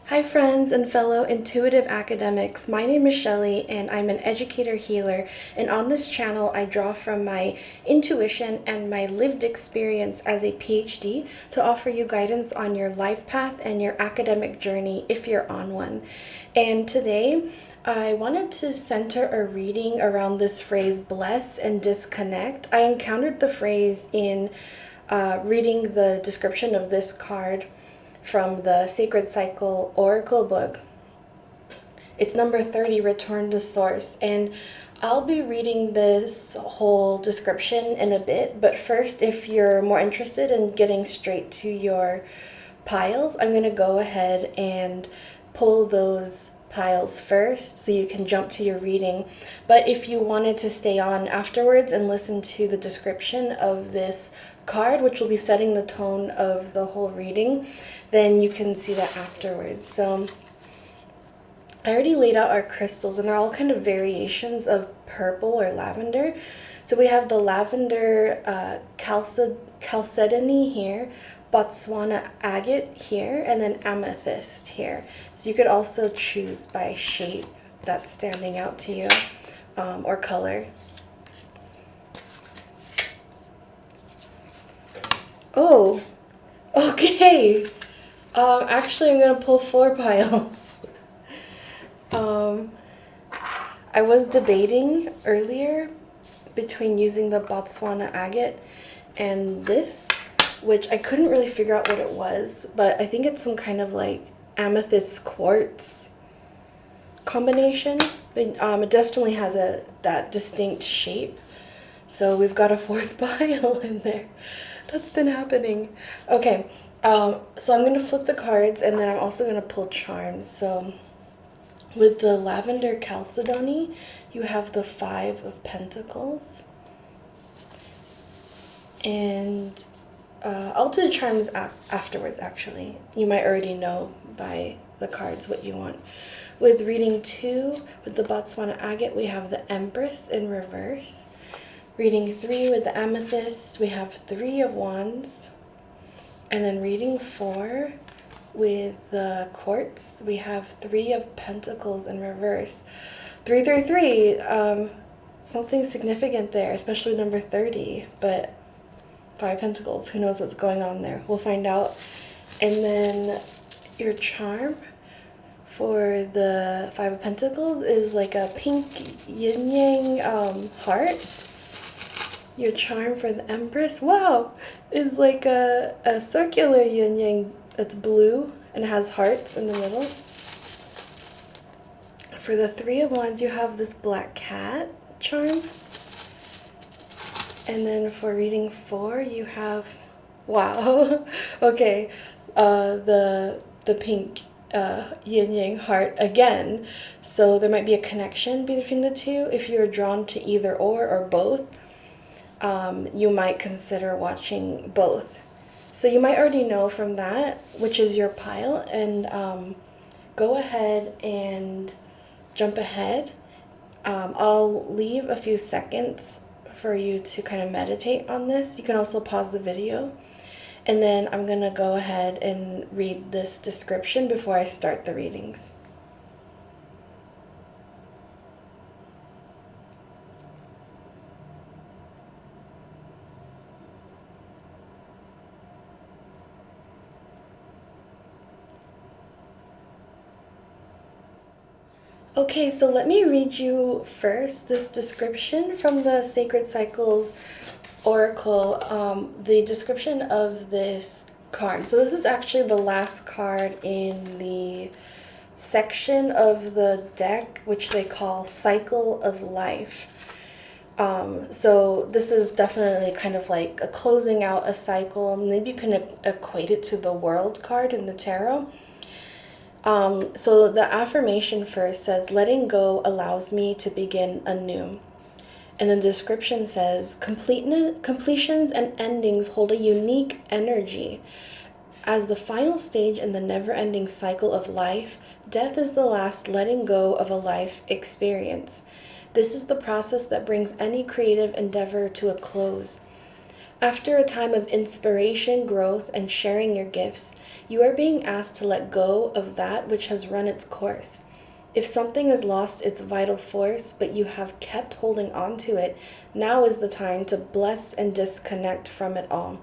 Hi friends and fellow intuitive academics, my name is Shelly and I'm an educator healer, and on this channel I draw from my intuition and my lived experience as a PhD to offer you guidance on your life path and your academic journey if you're on one. And today I wanted to center a reading around this phrase bless and disconnect. I encountered the phrase in reading the description of this card from the Sacred Cycle Oracle book. It's number 30, Return to Source. And I'll be reading this whole description in a bit, but first, if you're more interested in getting straight to your piles, I'm going to go ahead and pull those piles first so you can jump to your reading. But if you wanted to stay on afterwards and listen to the description of this card, which will be setting the tone of the whole reading, then you can see that afterwards. So I already laid out our crystals, and they're all kind of variations of purple or lavender. So we have the lavender chalcedony here, Botswana agate here, and then amethyst here. So you could also choose by shape that's standing out to you, or color. Oh, okay. Actually, I'm gonna pull 4 piles. I was debating earlier between using the Botswana agate and this, which I couldn't really figure out what it was, but I think it's some kind of like amethyst quartz combination. It definitely has that distinct shape. So we've got a 4th pile in there. That's been happening. Okay, so I'm going to flip the cards, and then I'm also going to pull charms. So with the lavender chalcedony, you have the 5 of Pentacles. And I'll do the charms afterwards, actually. You might already know by the cards what you want. With reading 2, with the Botswana agate, we have the Empress in reverse. Reading 3 with the amethyst, we have 3 of Wands. And then reading 4 with the quartz, we have 3 of Pentacles in reverse. 333, something significant there, especially number 30, but 5 Pentacles, who knows what's going on there? We'll find out. And then your charm for the 5 of Pentacles is like a pink yin-yang heart. Your charm for the Empress, wow, is like a circular yin-yang that's blue and has hearts in the middle. For the 3 of Wands, you have this black cat charm. And then for reading 4, you have, wow, okay, the pink yin-yang heart again. So there might be a connection between the two. If you're drawn to either or both, you might consider watching both. So you might already know from that which is your pile, and go ahead and jump ahead. I'll leave a few seconds for you to kind of meditate on this. You can also pause the video, and then I'm going to go ahead and read this description before I start the readings. Okay, so let me read you first this description from the Sacred Cycles Oracle, the description of this card. So this is actually the last card in the section of the deck, which they call Cycle of Life. So this is definitely kind of like a closing out a cycle. Maybe you can equate it to the World card in the tarot. So the affirmation first says, letting go allows me to begin anew. And the description says, completions and endings hold a unique energy. As the final stage in the never-ending cycle of life, death is the last letting go of a life experience. This is the process that brings any creative endeavor to a close. After a time of inspiration, growth, and sharing your gifts, you are being asked to let go of that which has run its course. If something has lost its vital force, but you have kept holding on to it, now is the time to bless and disconnect from it all.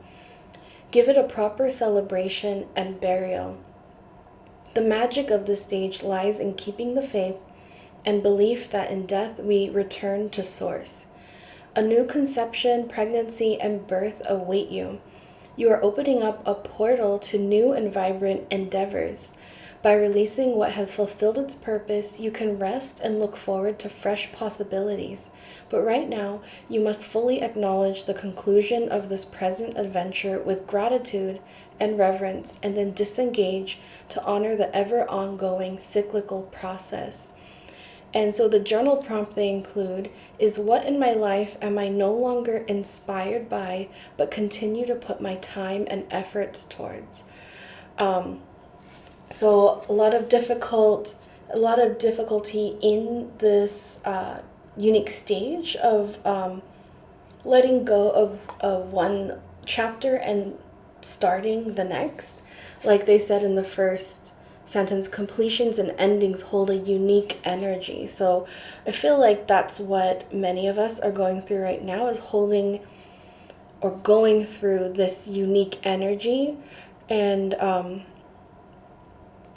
Give it a proper celebration and burial. The magic of this stage lies in keeping the faith and belief that in death we return to source. A new conception, pregnancy, and birth await you. You are opening up a portal to new and vibrant endeavors. By releasing what has fulfilled its purpose, you can rest and look forward to fresh possibilities. But right now, you must fully acknowledge the conclusion of this present adventure with gratitude and reverence, and then disengage to honor the ever ongoing cyclical process. And so the journal prompt they include is, what in my life am I no longer inspired by, but continue to put my time and efforts towards? So a lot of difficulty in this unique stage of letting go of one chapter and starting the next. Like they said in the first sentence, completions and endings hold a unique energy. So I feel like that's what many of us are going through right now, is holding or going through this unique energy. And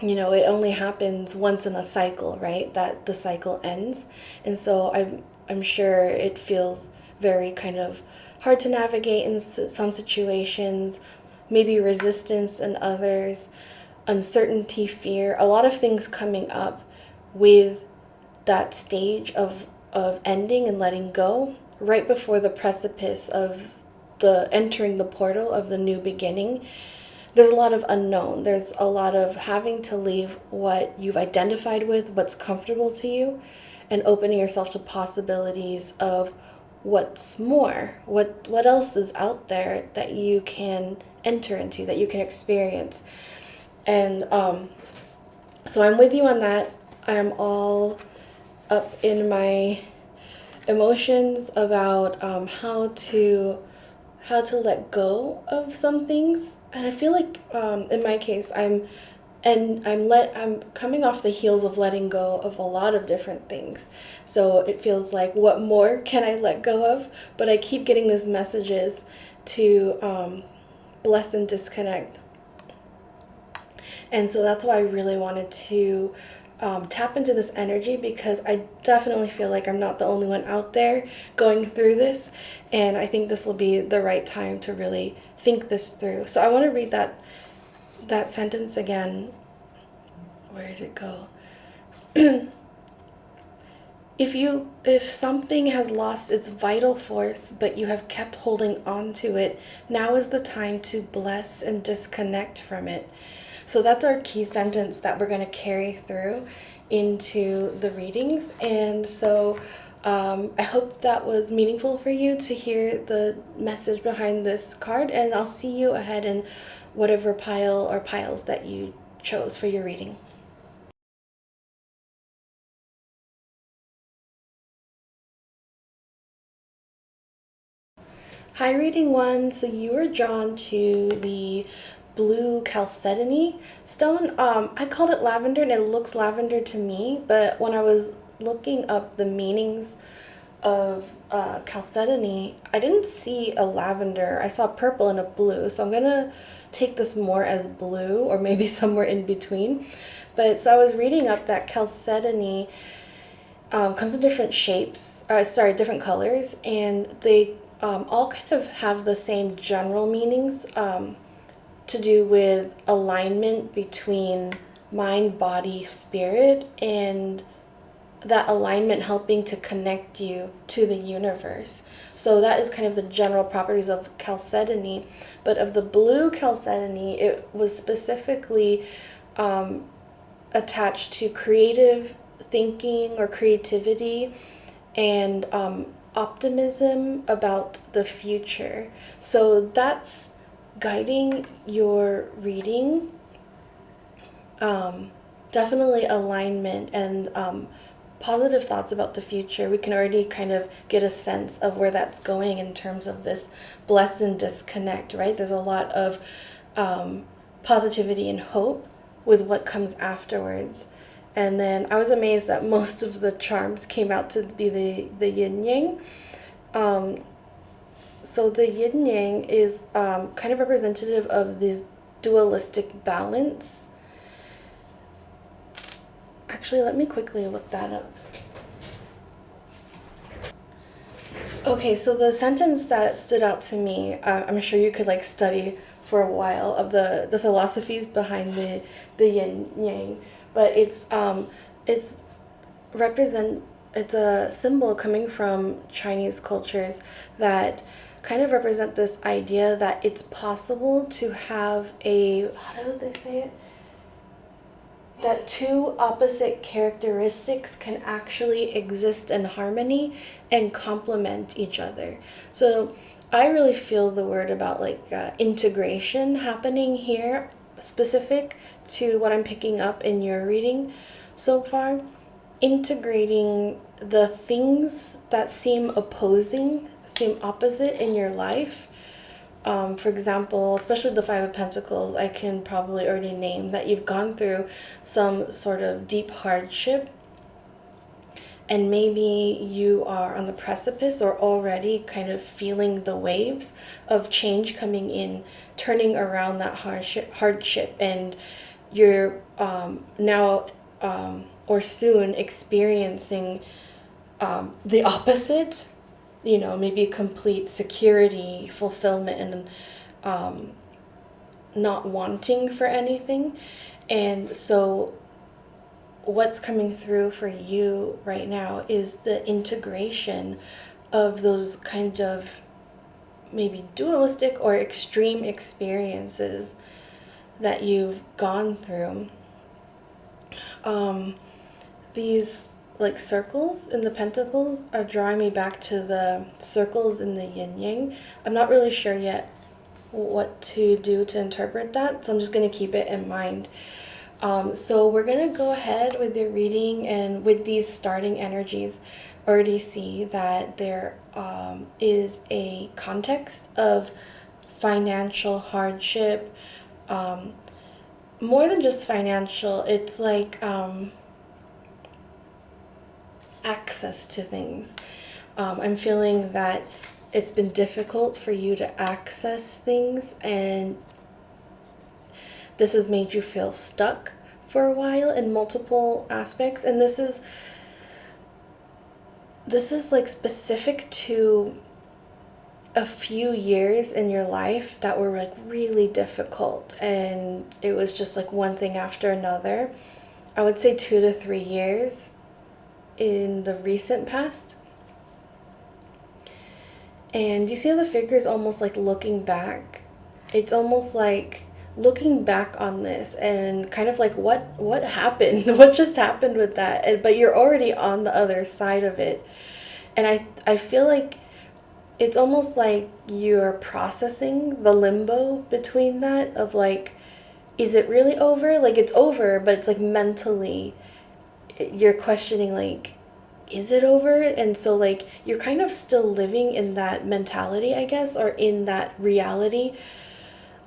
it only happens once in a cycle, right? That the cycle ends. And so I'm sure it feels very kind of hard to navigate in some situations, maybe resistance in others, uncertainty, fear, a lot of things coming up with that stage of ending and letting go, right before the precipice of the entering the portal of the new beginning. There's a lot of unknown. There's a lot of having to leave what you've identified with, what's comfortable to you, and opening yourself to possibilities of what's more, what else is out there that you can enter into, that you can experience. And so I'm with you on that. I'm all up in my emotions about how to let go of some things. And I feel like in my case, I'm coming off the heels of letting go of a lot of different things. So it feels like, what more can I let go of? But I keep getting these messages to bless and disconnect. And so that's why I really wanted to tap into this energy, because I definitely feel like I'm not the only one out there going through this. And I think this will be the right time to really think this through. So I want to read that sentence again. Where did it go? If something has lost its vital force, but you have kept holding on to it, now is the time to bless and disconnect from it. So that's our key sentence that we're going to carry through into the readings. And so I hope that was meaningful for you to hear the message behind this card. And I'll see you ahead in whatever pile or piles that you chose for your reading. Hi, reading one. So you were drawn to the blue chalcedony stone. I called it lavender, and it looks lavender to me, but when I was looking up the meanings of chalcedony, I didn't see a lavender. I saw purple and a blue, so I'm gonna take this more as blue, or maybe somewhere in between. But so I was reading up that chalcedony comes in different shapes, different colors, and they all kind of have the same general meanings, to do with alignment between mind, body, spirit, and that alignment helping to connect you to the universe. So that is kind of the general properties of chalcedony. But of the blue chalcedony, it was specifically attached to creative thinking or creativity, and optimism about the future. So that's guiding your reading. Definitely alignment and positive thoughts about the future, we can already kind of get a sense of where that's going in terms of this bless and disconnect, right? There's a lot of positivity and hope with what comes afterwards. And then I was amazed that most of the charms came out to be the yin yang. So the yin yang is kind of representative of this dualistic balance. Actually, let me quickly look that up. Okay, so the sentence that stood out to me, I'm sure you could like study for a while of the philosophies behind the yin yang, but it's a symbol coming from Chinese cultures that kind of represent this idea that it's possible to have how do they say it? That two opposite characteristics can actually exist in harmony and complement each other. So I really feel the word about like integration happening here, specific to what I'm picking up in your reading so far. Integrating the things that seem opposite in your life. For example, especially the Five of Pentacles, I can probably already name that you've gone through some sort of deep hardship, and maybe you are on the precipice or already kind of feeling the waves of change coming in, turning around that hardship, and you're now or soon experiencing the opposite, maybe complete security, fulfillment, and not wanting for anything. And so what's coming through for you right now is the integration of those kind of maybe dualistic or extreme experiences that you've gone through. These like circles in the pentacles are drawing me back to the circles in the yin yang. I'm not really sure yet what to do to interpret that, so I'm just going to keep it in mind. So we're going to go ahead with your reading, and with these starting energies, already see that there is a context of financial hardship. More than just financial, it's like access to things. I'm feeling that it's been difficult for you to access things, and this has made you feel stuck for a while in multiple aspects. And this is like specific to a few years in your life that were like really difficult, and it was just like one thing after another. I would say 2 to 3 years in the recent past. And you see how the figure is almost like looking back. It's almost like looking back on this and kind of like what happened, what just happened with that, but you're already on the other side of it. And I feel like it's almost like you're processing the limbo between that of like, is it really over? Like it's over, but it's like mentally you're questioning like, is it over? And so like you're kind of still living in that mentality, I guess, or in that reality,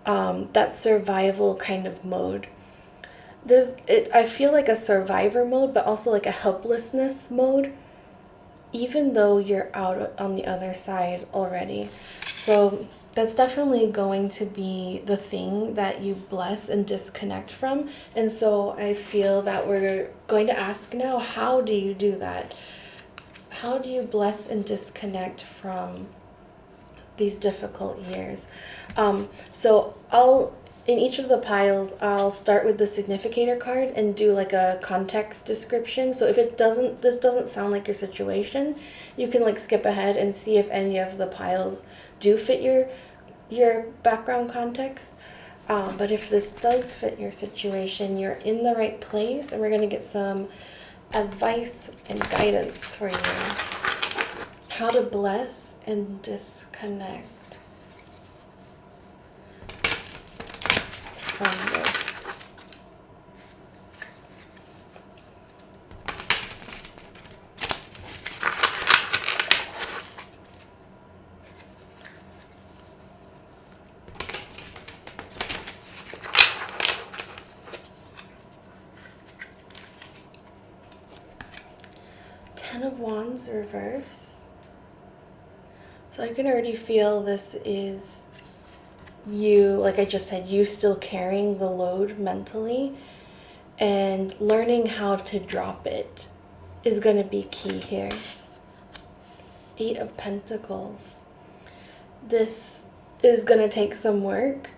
that survival kind of mode. I feel like a survivor mode, but also like a helplessness mode, even though you're out on the other side already. So that's definitely going to be the thing that you bless and disconnect from. And so I feel that we're going to ask now, how do you do that? How do you bless and disconnect from these difficult years? So in each of the piles, I'll start with the significator card and do like a context description. So if this doesn't sound like your situation, you can like skip ahead and see if any of the piles do fit your background context. But if this does fit your situation, you're in the right place, and we're going to get some advice and guidance for you. How to bless and disconnect from this. Ten of Wands reverse. So I can already feel this is you, like I just said, you still carrying the load mentally, and learning how to drop it is going to be key here. Eight of Pentacles. This is going to take some work.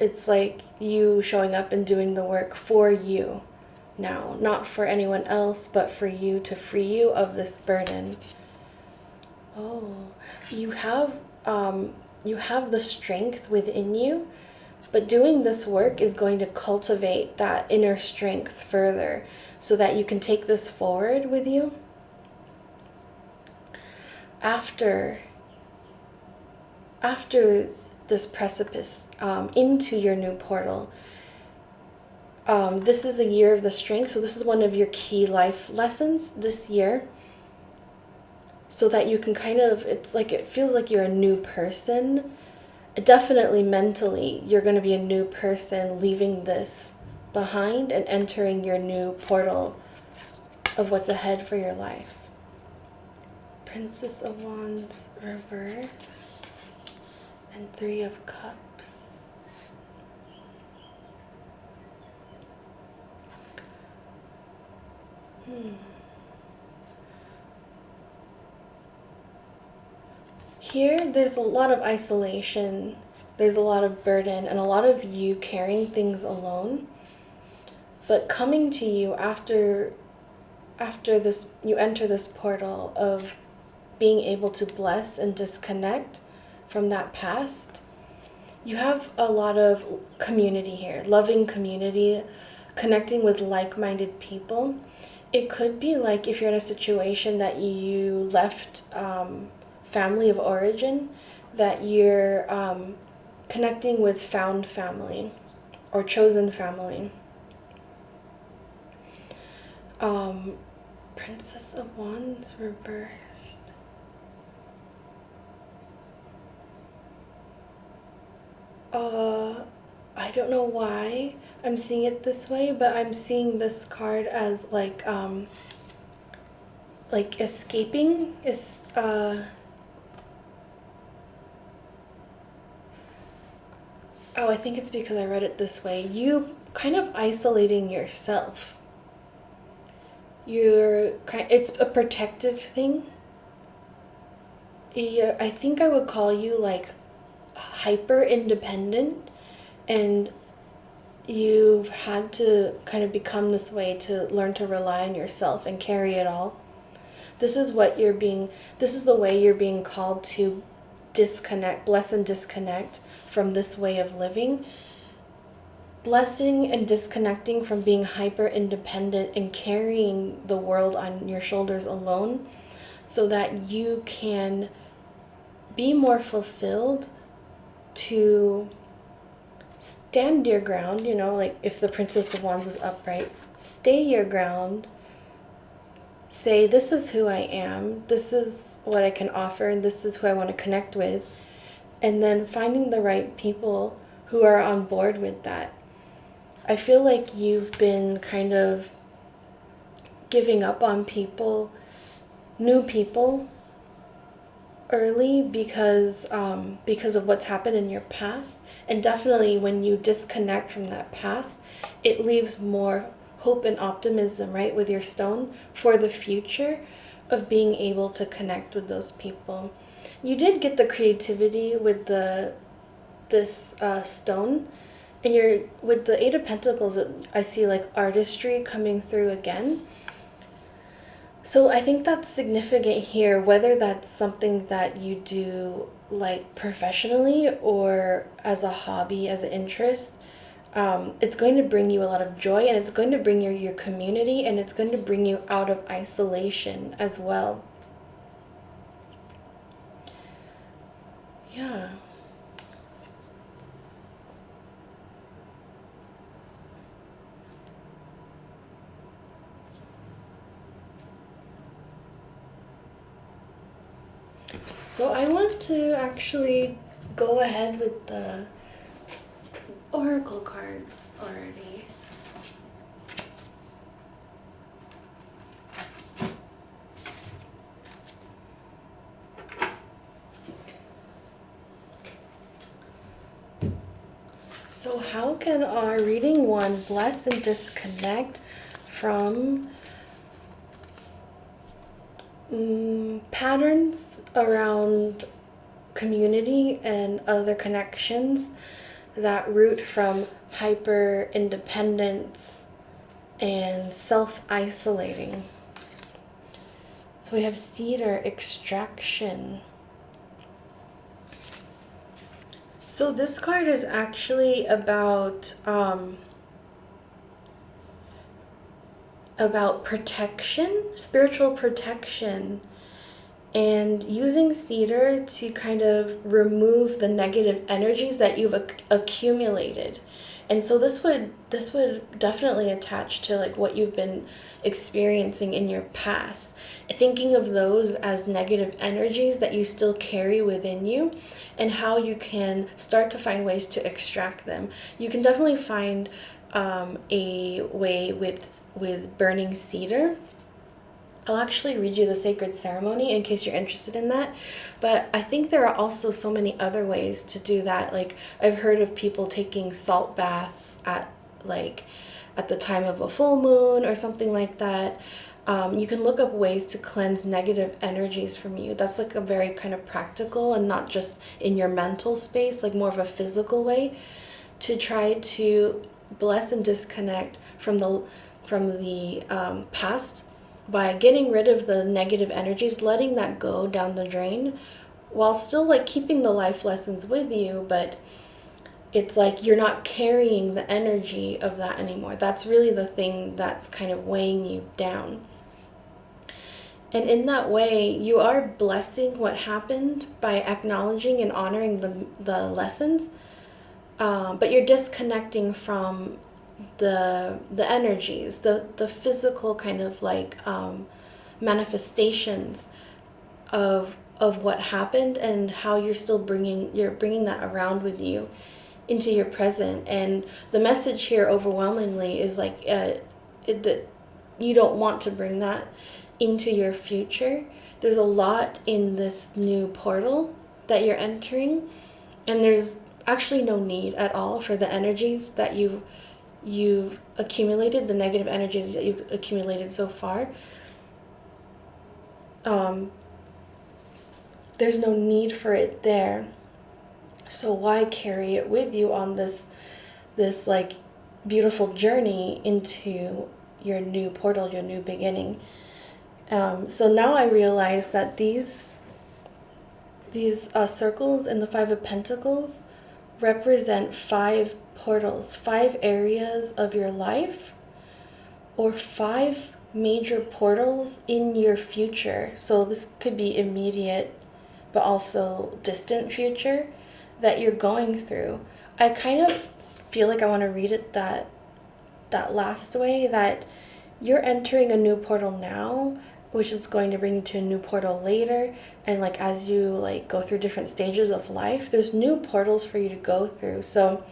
It's like you showing up and doing the work for you now, not for anyone else, but for you, to free you of this burden. Oh, you have the strength within you, but doing this work is going to cultivate that inner strength further so that you can take this forward with you. After this precipice, into your new portal, this is a year of the strength, so this is one of your key life lessons this year, so that you can kind of, it feels like you're a new person. Definitely mentally, you're going to be a new person, leaving this behind and entering your new portal of what's ahead for your life. Princess of Wands reverse and Three of Cups. Here, there's a lot of isolation, there's a lot of burden, and a lot of you carrying things alone. But coming to you after this, you enter this portal of being able to bless and disconnect from that past. You have a lot of community here, loving community, connecting with like-minded people. It could be like if you're in a situation that you left family of origin, that you're connecting with found family or chosen family. Princess of Wands reversed. I don't know why I'm seeing it this way, but I'm seeing this card as like escaping is Oh, I think it's because I read it this way. You kind of isolating yourself. It's a protective thing. Yeah, I think I would call you like hyper independent, and you've had to kind of become this way to learn to rely on yourself and carry it all. This is the way you're being called to disconnect, bless and disconnect from this way of living. Blessing and disconnecting from being hyper independent and carrying the world on your shoulders alone, so that you can be more fulfilled, to stand your ground, like if the Princess of Wands was upright, stay your ground, say, this is who I am, this is what I can offer, and this is who I want to connect with, and then finding the right people who are on board with that. I feel like you've been kind of giving up on people, new people, early because of what's happened in your past. And definitely when you disconnect from that past, it leaves more hope and optimism, right, with your stone for the future of being able to connect with those people. You did get the creativity with this stone, and with the Eight of Pentacles, I see like artistry coming through again. So I think that's significant here, whether that's something that you do like professionally or as a hobby, as an interest. It's going to bring you a lot of joy, and it's going to bring your community, and it's going to bring you out of isolation as well. Yeah. So I want to actually go ahead with the oracle cards already. So how can our reading one bless and disconnect from patterns around community and other connections that root from hyper independence and self-isolating? So we have cedar extraction. So this card is actually about protection, spiritual protection, and using cedar to kind of remove the negative energies that you've accumulated. And so this would definitely attach to like what you've been experiencing in your past, thinking of those as negative energies that you still carry within you, and how you can start to find ways to extract them. You can definitely find a way with burning cedar. I'll actually read you the sacred ceremony in case you're interested in that. But I think there are also so many other ways to do that. Like I've heard of people taking salt baths at the time of a full moon or something like that. You can look up ways to cleanse negative energies from you. That's like a very kind of practical and not just in your mental space, like more of a physical way to try to bless and disconnect from the past by getting rid of the negative energies, letting that go down the drain while still like keeping the life lessons with you, but it's like you're not carrying the energy of that anymore. That's really the thing that's kind of weighing you down. And in that way, you are blessing what happened by acknowledging and honoring the lessons, but you're disconnecting from the energies, the physical kind of like manifestations of what happened, and how you're still bringing that around with you into your present. And the message here overwhelmingly is like that you don't want to bring that into your future. There's a lot in this new portal that you're entering, and there's actually no need at all for the energies that you've accumulated, the negative energies that you've accumulated so far. There's no need for it there. So why carry it with you on this like beautiful journey into your new portal, your new beginning? So now I realize that these circles in the Five of Pentacles represent 5 portals, 5 areas of your life, or 5 major portals in your future. So this could be immediate, but also distant future that you're going through. I kind of feel like I want to read it that last way, that you're entering a new portal now, which is going to bring you to a new portal later. And like as you like go through different stages of life, there's new portals for you to go through. So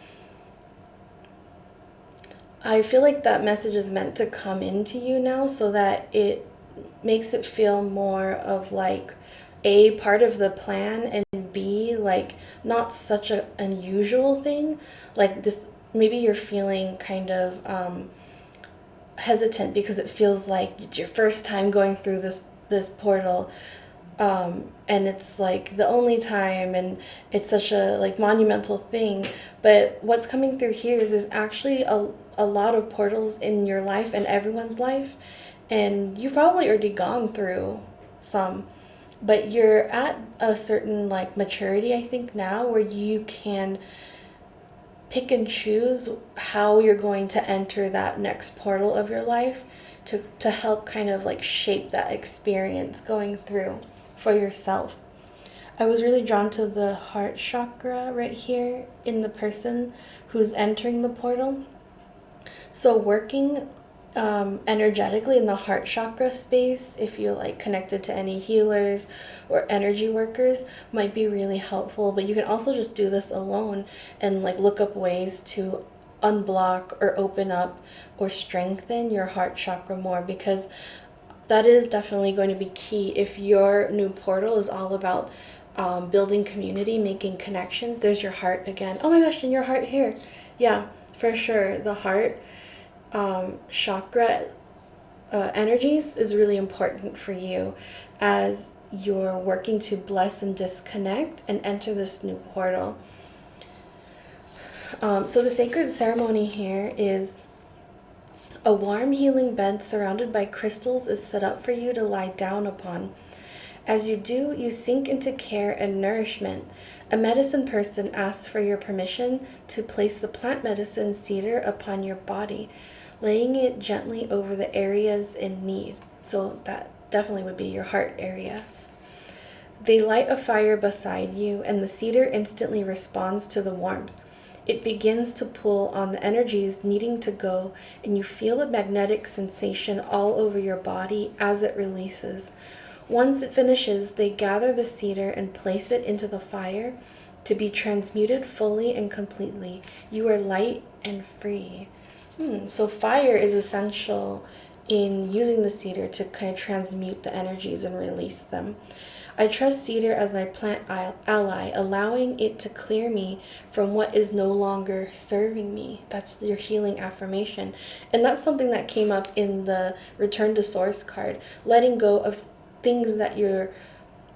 I feel like that message is meant to come into you now, so that it makes it feel more of like A, part of the plan, and B, like not such an unusual thing. Like this, maybe you're feeling kind of hesitant because it feels like it's your first time going through this portal, and it's like the only time, and it's such a like monumental thing. But what's coming through here is there's actually a lot of portals in your life and everyone's life, and you've probably already gone through some, but you're at a certain like maturity, I think, now, where you can pick and choose how you're going to enter that next portal of your life to help kind of like shape that experience going through for yourself. I was really drawn to the heart chakra right here in the person who's entering the portal. So working energetically in the heart chakra space, if you're like connected to any healers or energy workers, might be really helpful. But you can also just do this alone and like look up ways to unblock or open up or strengthen your heart chakra more, because that is definitely going to be key. If your new portal is all about building community, making connections, there's your heart again. Oh my gosh, and your heart here. Yeah, for sure. The heart chakra energies is really important for you as you're working to bless and disconnect and enter this new portal. So the sacred ceremony here is a warm healing bed surrounded by crystals is set up for you to lie down upon. As you do, you sink into care and nourishment. A medicine person asks for your permission to place the plant medicine cedar upon your body, laying it gently over the areas in need. So that definitely would be your heart area. They light a fire beside you, and the cedar instantly responds to the warmth. It begins to pull on the energies needing to go, and you feel a magnetic sensation all over your body as it releases. Once it finishes, they gather the cedar and place it into the fire to be transmuted fully and completely. You are light and free. So fire is essential in using the cedar to kind of transmute the energies and release them. I trust cedar as my plant ally, allowing it to clear me from what is no longer serving me. That's your healing affirmation. And that's something that came up in the Return to Source card. Letting go of things that you're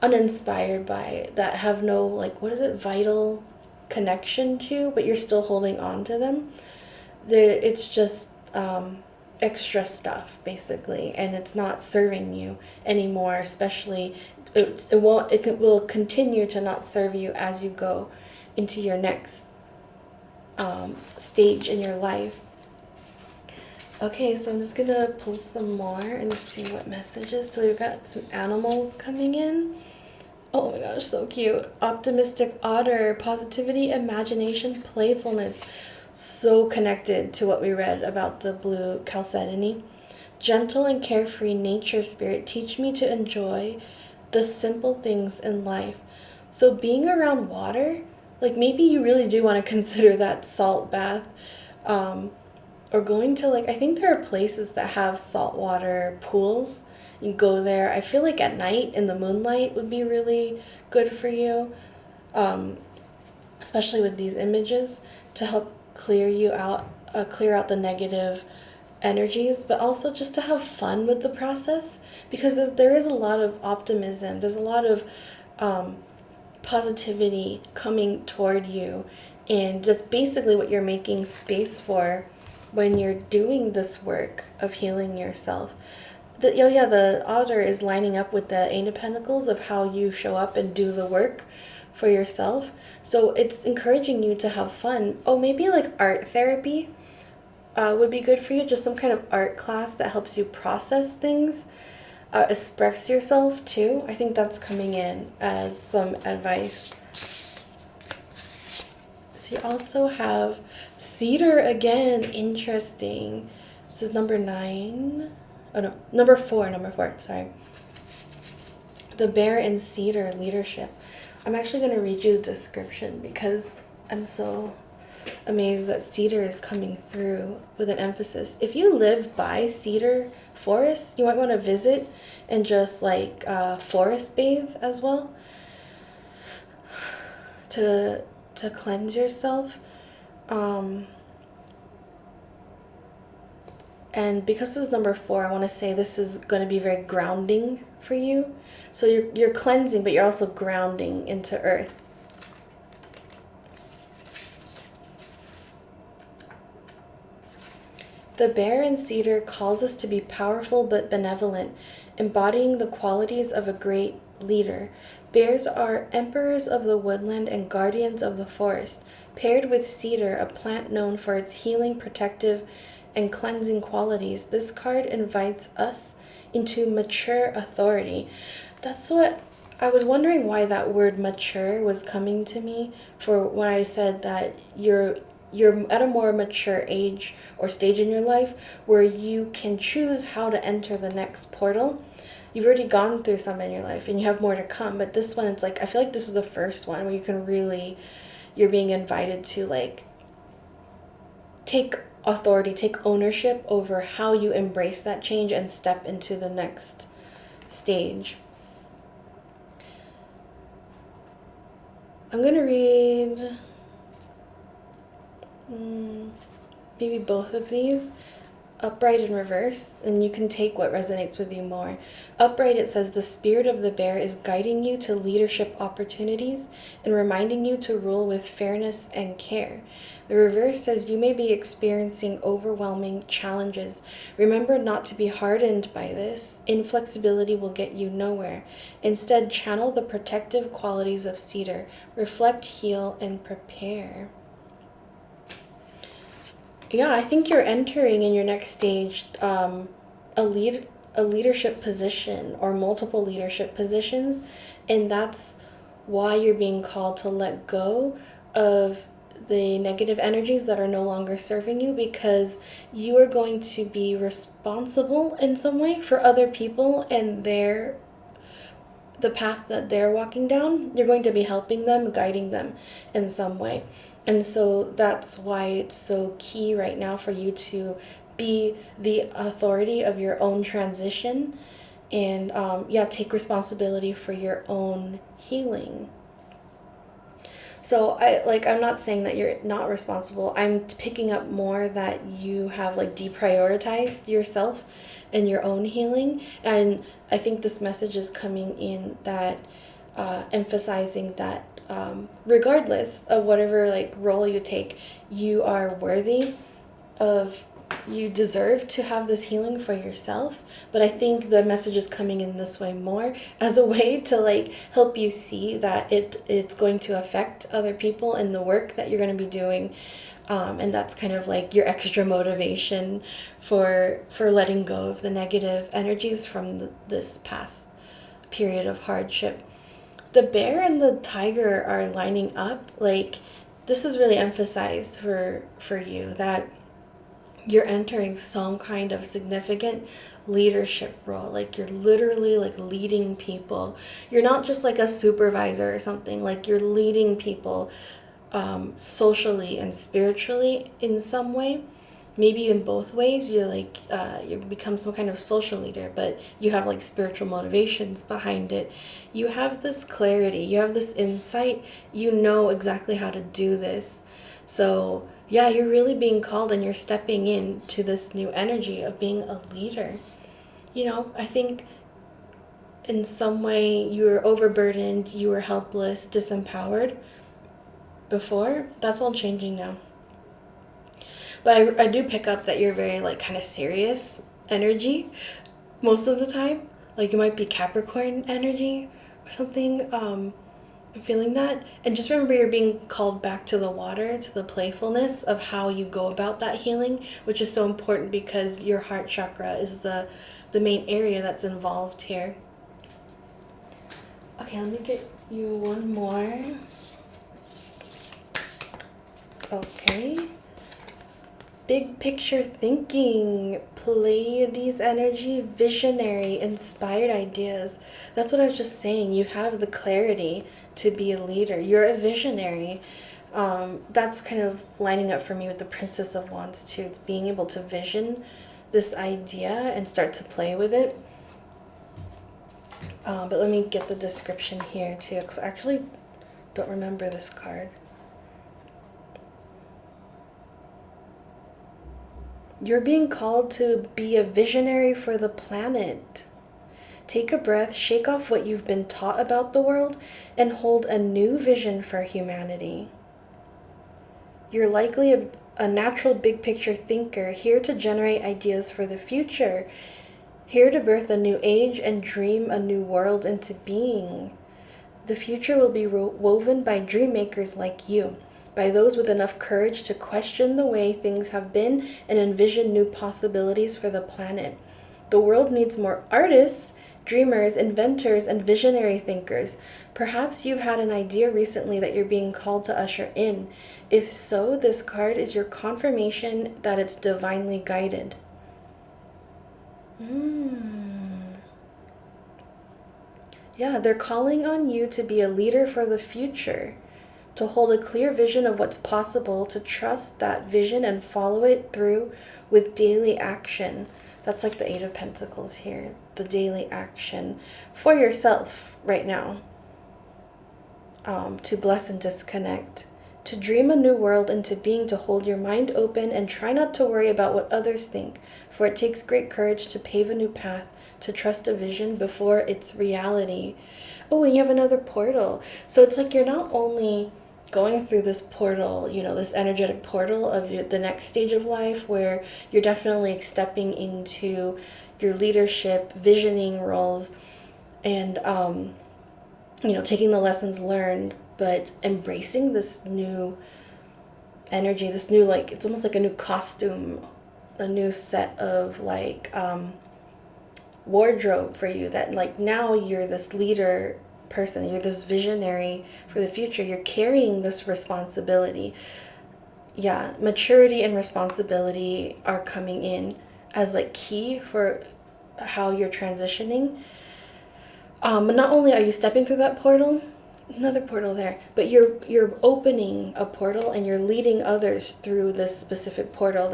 uninspired by, that have no, like, what is it, vital connection to, but you're still holding on to them. It's just extra stuff, basically, and it's not serving you anymore, especially it will continue to not serve you as you go into your next stage in your life. Okay, so I'm just gonna pull some more and see what messages. So we've got some animals coming in. Oh my gosh, so cute. Optimistic otter, positivity, imagination, playfulness. So connected to what we read about the blue chalcedony. Gentle and carefree nature spirit, teach me to enjoy the simple things in life. So being around water, like maybe you really do want to consider that salt bath, or going to, like, I think there are places that have saltwater pools. You can go there. I feel like at night in the moonlight would be really good for you, especially with these images, to help clear out the negative energies, but also just to have fun with the process, because there is a lot of optimism. There's a lot of positivity coming toward you, and that's basically what you're making space for when you're doing this work of healing yourself. The otter is lining up with the Eight of Pentacles of how you show up and do the work for yourself. So it's encouraging you to have fun. Oh, maybe like art therapy would be good for you. Just some kind of art class that helps you process things, express yourself too. I think that's coming in as some advice. So you also have cedar again. Interesting. This is number 9. Oh no, number 4, sorry. The bear and cedar leadership. I'm actually going to read you the description because I'm so amazed that cedar is coming through with an emphasis. If you live by cedar forests, you might want to visit and just like forest bathe as well to cleanse yourself. And because this is number 4, I want to say this is going to be very grounding for you. So you're cleansing, but you're also grounding into earth. The bear and cedar calls us to be powerful but benevolent, embodying the qualities of a great leader. Bears are emperors of the woodland and guardians of the forest, paired with cedar, a plant known for its healing, protective, and cleansing qualities. This card invites us into mature authority. That's what I was wondering, why that word mature was coming to me for when I said that you're at a more mature age or stage in your life where you can choose how to enter the next portal. You've already gone through some in your life and you have more to come, but this one, it's like, I feel like this is the first one where you can really, you're being invited to like take authority, take ownership over how you embrace that change and step into the next stage. I'm going to read Maybe both of these. Upright and reverse, and you can take what resonates with you more. Upright, it says the spirit of the bear is guiding you to leadership opportunities and reminding you to rule with fairness and care. The reverse says you may be experiencing overwhelming challenges. Remember not to be hardened by this. Inflexibility will get you nowhere. Instead, channel the protective qualities of cedar. Reflect, heal, and prepare. Yeah, I think you're entering in your next stage a leadership position or multiple leadership positions, and that's why you're being called to let go of the negative energies that are no longer serving you, because you are going to be responsible in some way for other people and the path that they're walking down. You're going to be helping them, guiding them in some way. And so that's why it's so key right now for you to be the authority of your own transition and take responsibility for your own healing. So I'm not saying that you're not responsible. I'm picking up more that you have like deprioritized yourself and your own healing. And I think this message is coming in that emphasizing that regardless of whatever like role you take, you are worthy of, you deserve to have this healing for yourself. But I think the message is coming in this way more as a way to like help you see that it's going to affect other people and the work that you're going to be doing. And that's kind of like your extra motivation for letting go of the negative energies from this past period of hardship. The bear and the tiger are lining up. Like, this is really emphasized for you that you're entering some kind of significant leadership role. Like, you're literally like leading people. You're not just like a supervisor or something. Like, you're leading people socially and spiritually in some way. Maybe in both ways. You're like you become some kind of social leader, but you have like spiritual motivations behind it. You have this clarity, you have this insight, you know exactly how to do this. So yeah, you're really being called and you're stepping into this new energy of being a leader. I think in some way you were overburdened, you were helpless, disempowered before. That's all changing now. But I do pick up that you're very like kind of serious energy most of the time. Like, you might be Capricorn energy or something. I'm feeling that. And just remember, you're being called back to the water, to the playfulness of how you go about that healing, which is so important because your heart chakra is the main area that's involved here. Okay, let me get you one more. Okay. Big picture thinking, Pleiades energy, visionary, inspired ideas. That's what I was just saying. You have the clarity to be a leader. You're a visionary. That's kind of lining up for me with the Princess of Wands too. It's being able to vision this idea and start to play with it. But let me get the description here too, because I actually don't remember this card. You're being called to be a visionary for the planet. Take a breath, shake off what you've been taught about the world, and hold a new vision for humanity. You're likely a natural big picture thinker, here to generate ideas for the future, here to birth a new age and dream a new world into being. The future will be woven by dream makers like you, by those with enough courage to question the way things have been and envision new possibilities for the planet. The world needs more artists, dreamers, inventors, and visionary thinkers. Perhaps you've had an idea recently that you're being called to usher in. If so, this card is your confirmation that it's divinely guided. Yeah, they're calling on you to be a leader for the future, to hold a clear vision of what's possible, to trust that vision and follow it through with daily action. That's like the Eight of Pentacles here, the daily action for yourself right now, to bless and disconnect, to dream a new world into being, to hold your mind open and try not to worry about what others think, for it takes great courage to pave a new path, to trust a vision before it's reality. Oh, and you have another portal. So it's like you're not only going through this portal, this energetic portal of the next stage of life where you're definitely stepping into your leadership, visioning roles, and, taking the lessons learned, but embracing this new energy, this new, like, it's almost like a new costume, a new set of, like, wardrobe for you, that, like, now you're this leader person, you're this visionary for the future, you're carrying this responsibility. Yeah, maturity and responsibility are coming in as, like, key for how you're transitioning. But not only are you stepping through that portal, another portal there, but you're opening a portal and you're leading others through this specific portal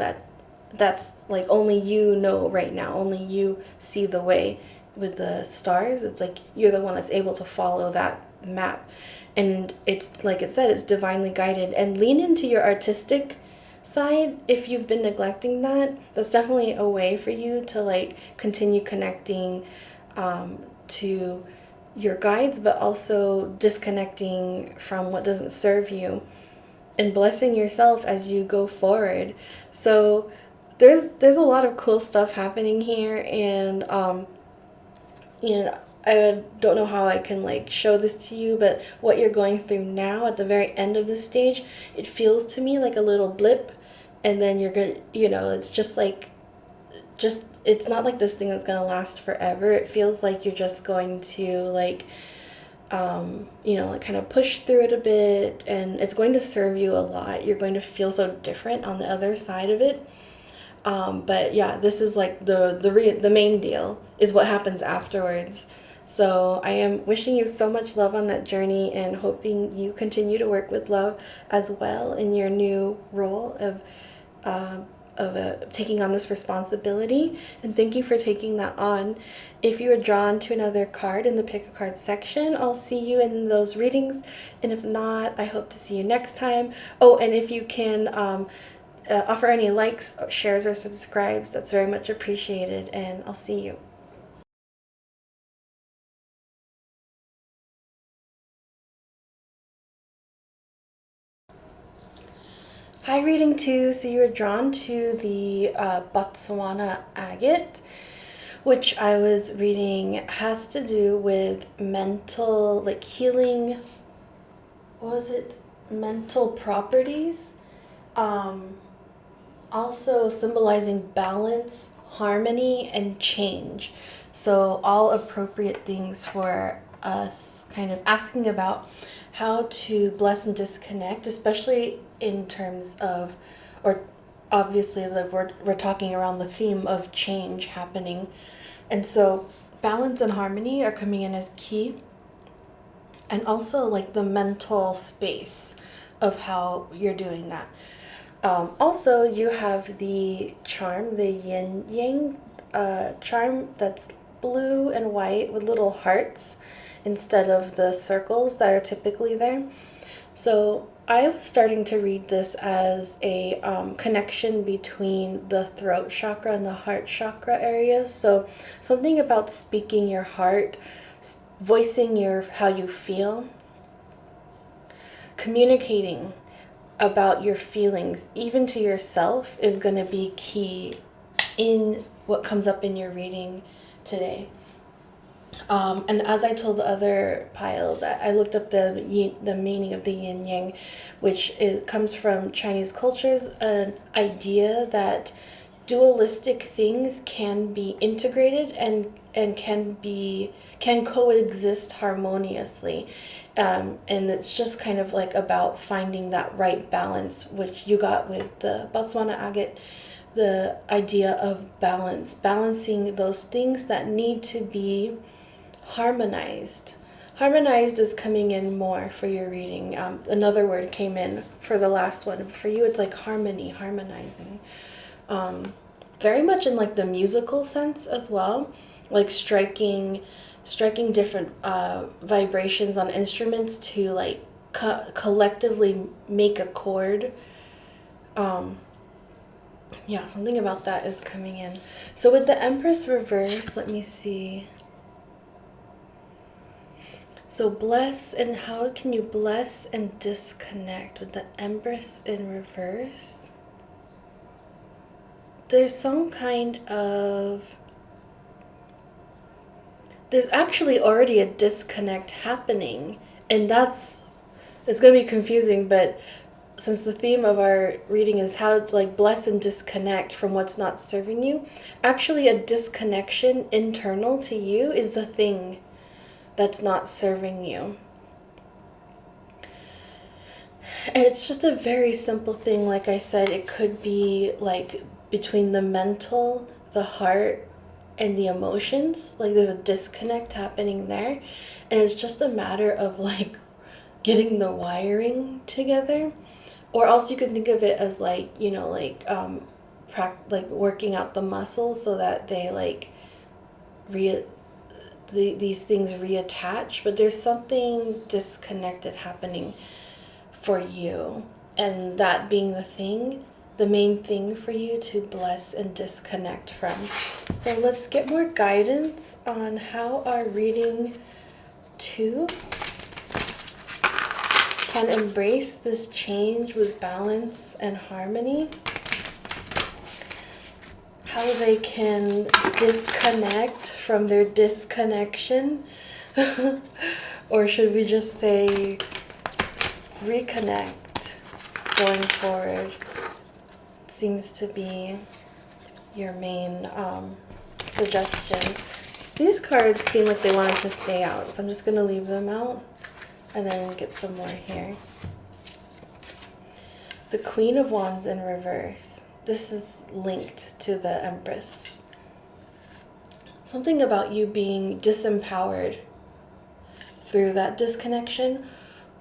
that's like only you know right now, only you see the way with the stars. It's like you're the one that's able to follow that map, and it's like it said, it's divinely guided. And lean into your artistic side if you've been neglecting that. That's definitely a way for you to, like, continue connecting to your guides, but also disconnecting from what doesn't serve you and blessing yourself as you go forward. So there's a lot of cool stuff happening here, and I don't know how I can, like, show this to you, but what you're going through now at the very end of this stage, it feels to me like a little blip, and then you're gonna, it's just like, it's not like this thing that's gonna last forever. It feels like you're just going to, like, like, kind of push through it a bit, and it's going to serve you a lot. You're going to feel so different on the other side of it. But yeah, this is like the main deal is what happens afterwards. So I am wishing you so much love on that journey, and hoping you continue to work with love as well in your new role of taking on this responsibility. And thank you for taking that on. If you are drawn to another card in the pick a card section, I'll see you in those readings, and if not, I hope to see you next time. Oh, and if you can offer any likes, shares, or subscribes, that's very much appreciated, and I'll see you. Hi, reading 2. So you were drawn to the Botswana agate, which I was reading has to do with mental, like, healing. What was it? Mental properties. Also symbolizing balance, harmony, and change. So all appropriate things for us kind of asking about how to bless and disconnect, especially in terms of, or obviously, like, we're talking around the theme of change happening. And so balance and harmony are coming in as key. And also, like, the mental space of how you're doing that. Also, you have the charm, the yin yang charm, that's blue and white with little hearts instead of the circles that are typically there. So I was starting to read this as a connection between the throat chakra and the heart chakra areas. So something about speaking your heart, voicing how you feel, communicating about your feelings, even to yourself, is going to be key in what comes up in your reading today. And as I told the other pile, that I looked up the meaning of the yin yang, which comes from Chinese cultures, an idea that dualistic things can be integrated and can coexist harmoniously. And it's just kind of like about finding that right balance, which you got with the Botswana agate, the idea of balance, balancing those things that need to be harmonized. Harmonized is coming in more for your reading. Another word came in for the last one. For you, it's like harmony, harmonizing. Very much in, like, the musical sense as well, like striking different vibrations on instruments to, like, collectively make a chord. Yeah, something about that is coming in. So with the Empress reverse, let me see. So bless, and how can you bless and disconnect with the Empress in reverse? There's some kind of, there's actually already a disconnect happening, and it's going to be confusing, but since the theme of our reading is how to like bless and disconnect from what's not serving you, actually a disconnection internal to you is the thing that's not serving you. And it's just a very simple thing. Like I said, it could be like between the mental, the heart, and the emotions. Like there's a disconnect happening there, and it's just a matter of like getting the wiring together. Or else you can think of it as like, you know, like like working out the muscles so that they like these things reattach. But there's something disconnected happening for you, and that being the main thing for you to bless and disconnect from. So let's get more guidance on how our reading 2 can embrace this change with balance and harmony. How they can disconnect from their disconnection. Or should we just say reconnect going forward? Seems to be your main suggestion. These cards seem like they wanted to stay out, so I'm just going to leave them out and then get some more here. The Queen of Wands in reverse. This is linked to the Empress. Something about you being disempowered through that disconnection,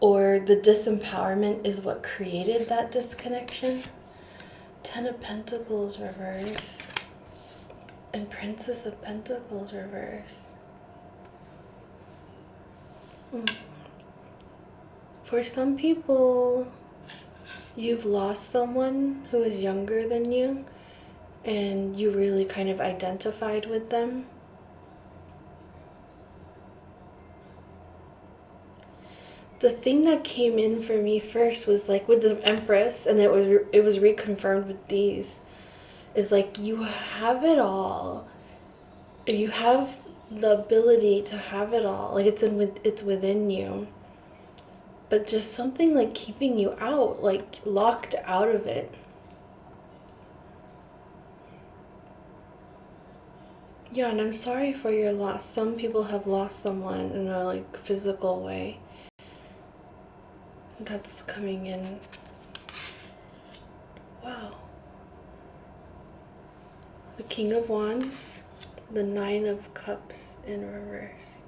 or the disempowerment is what created that disconnection. 10 of Pentacles reverse and Princess of Pentacles reverse. For some people, you've lost someone who is younger than you, and you really kind of identified with them. The thing that came in for me first was like with the Empress, and it was reconfirmed with these, is like you have it all. You have the ability to have it all. Like it's within you. But just something like keeping you out, like locked out of it. Yeah, and I'm sorry for your loss. Some people have lost someone in a like physical way. That's coming in. Wow. The King of Wands, the Nine of Cups in reverse.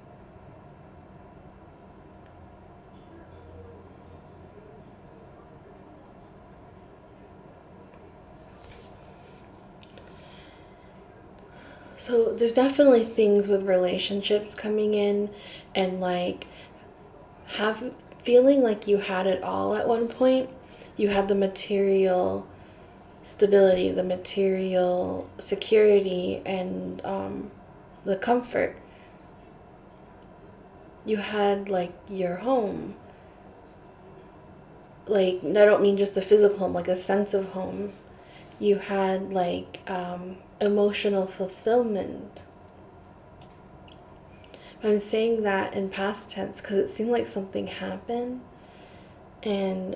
So there's definitely things with relationships coming in, and like feeling like you had it all at one point. You had the material stability, the material security, and the comfort. You had like your home. Like, I don't mean just a physical home, like a sense of home. You had like emotional fulfillment. I'm saying that in past tense because it seemed like something happened, and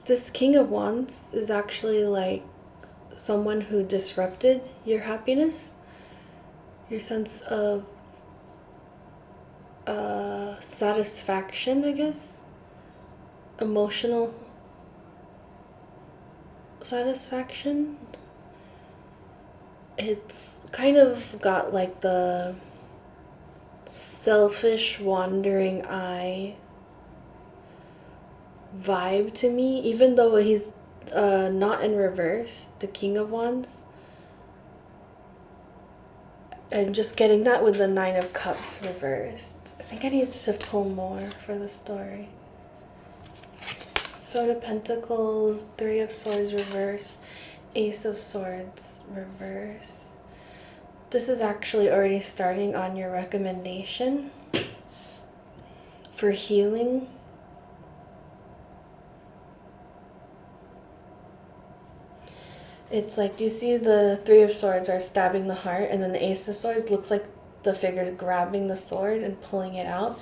this King of Wands is actually like someone who disrupted your happiness, your sense of satisfaction, I guess, emotional satisfaction. It's kind of got like the selfish wandering eye vibe to me, even though he's not in reverse, the King of Wands. I'm just getting that with the Nine of Cups reversed. I think I need to pull more for the story. Sword of Pentacles, Three of Swords reverse, Ace of Swords reverse. This is actually already starting on your recommendation for healing. It's like, you see the Three of Swords are stabbing the heart, and then the Ace of Swords looks like the figure's grabbing the sword and pulling it out.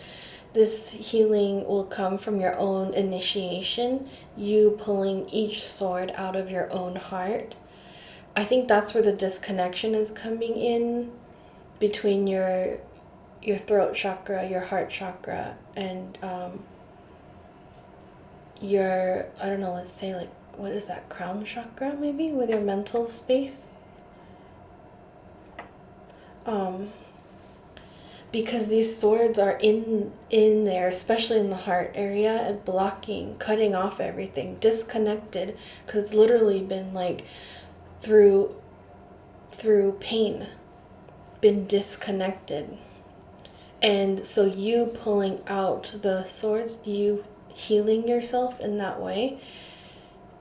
This healing will come from your own initiation, you pulling each sword out of your own heart. I think that's where the disconnection is coming in between your throat chakra, your heart chakra, and your, I don't know, let's say like, what is that, crown chakra maybe, with your mental space. Because these swords are in there, especially in the heart area, and blocking, cutting off everything, disconnected, because it's literally been like through pain, been disconnected. And so you pulling out the swords, you healing yourself in that way,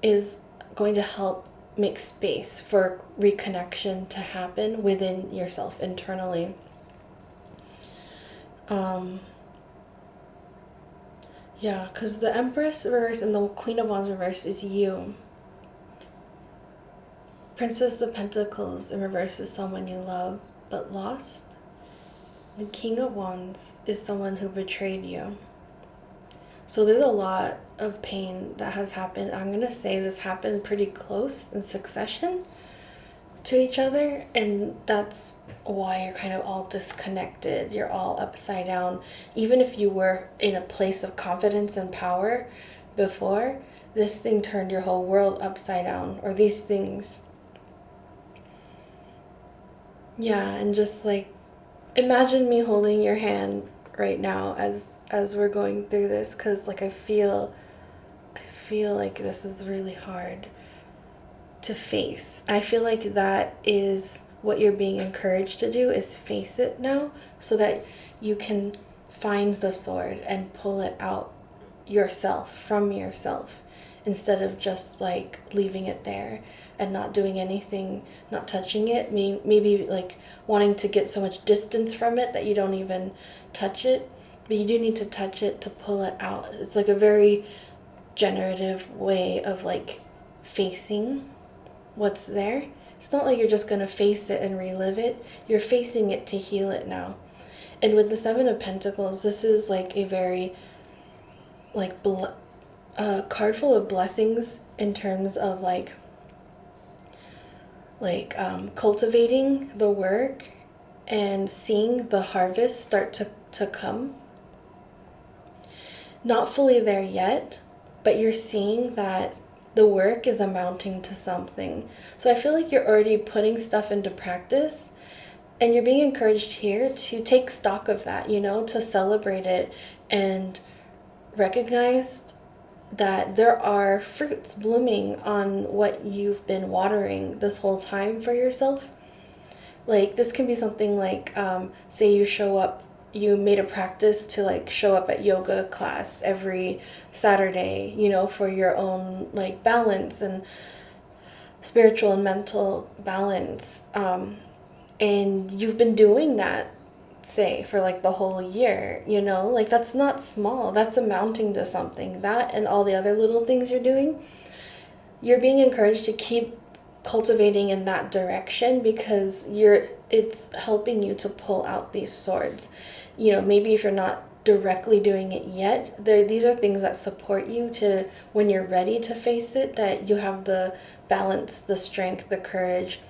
is going to help make space for reconnection to happen within yourself internally. Yeah, because the Empress reverse and the Queen of Wands reverse is you. Princess of Pentacles in reverse is someone you love but lost. The King of Wands is someone who betrayed you. So there's a lot of pain that has happened. I'm going to say this happened pretty close in succession to each other, and that's why you're kind of all disconnected. You're all upside down. Even if you were in a place of confidence and power before, this thing turned your whole world upside down, or these things. Yeah, and just like, imagine me holding your hand right now as we're going through this, because like I feel like this is really hard to face. I feel like that is what you're being encouraged to do, is face it now, so that you can find the sword and pull it out yourself, from yourself, instead of just like leaving it there and not doing anything, not touching it, maybe like wanting to get so much distance from it that you don't even touch it. But you do need to touch it to pull it out. It's like a very generative way of like facing what's there. It's not like you're just going to face it and relive it. You're facing it to heal it now. And with the Seven of Pentacles, this is like a very like card full of blessings in terms of like cultivating the work and seeing the harvest start to come. Not fully there yet, but you're seeing that the work is amounting to something. So I feel like you're already putting stuff into practice, and you're being encouraged here to take stock of that, you know, to celebrate it and recognize that there are fruits blooming on what you've been watering this whole time for yourself. Like, this can be something like, say you made a practice to like show up at yoga class every Saturday, you know, for your own like balance and spiritual and mental balance. And you've been doing that, say, for like the whole year, you know, like that's not small, that's amounting to something. That and all the other little things you're doing, you're being encouraged to keep cultivating in that direction, because it's helping you to pull out these swords. You know, maybe if you're not directly doing it yet, these are things that support you to, when you're ready to face it, that you have the balance, the strength, the courage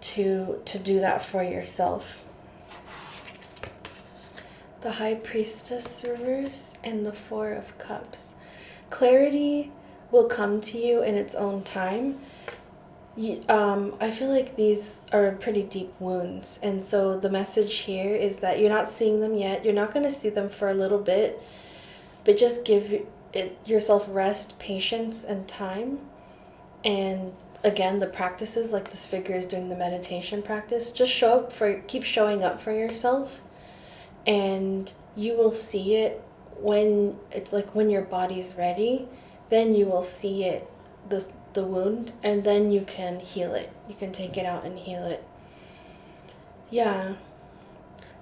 to do that for yourself. The High Priestess reverse and the Four of Cups. Clarity will come to you in its own time. I feel like these are pretty deep wounds, and so the message here is that you're not seeing them yet. You're not going to see them for a little bit, but just give yourself rest, patience, and time, and again, the practices, like this figure is doing the meditation practice, just keep showing up for yourself, and you will see it when it's like when your body's ready, then you will see it, the wound, and then you can heal it. You can take it out and heal it. Yeah.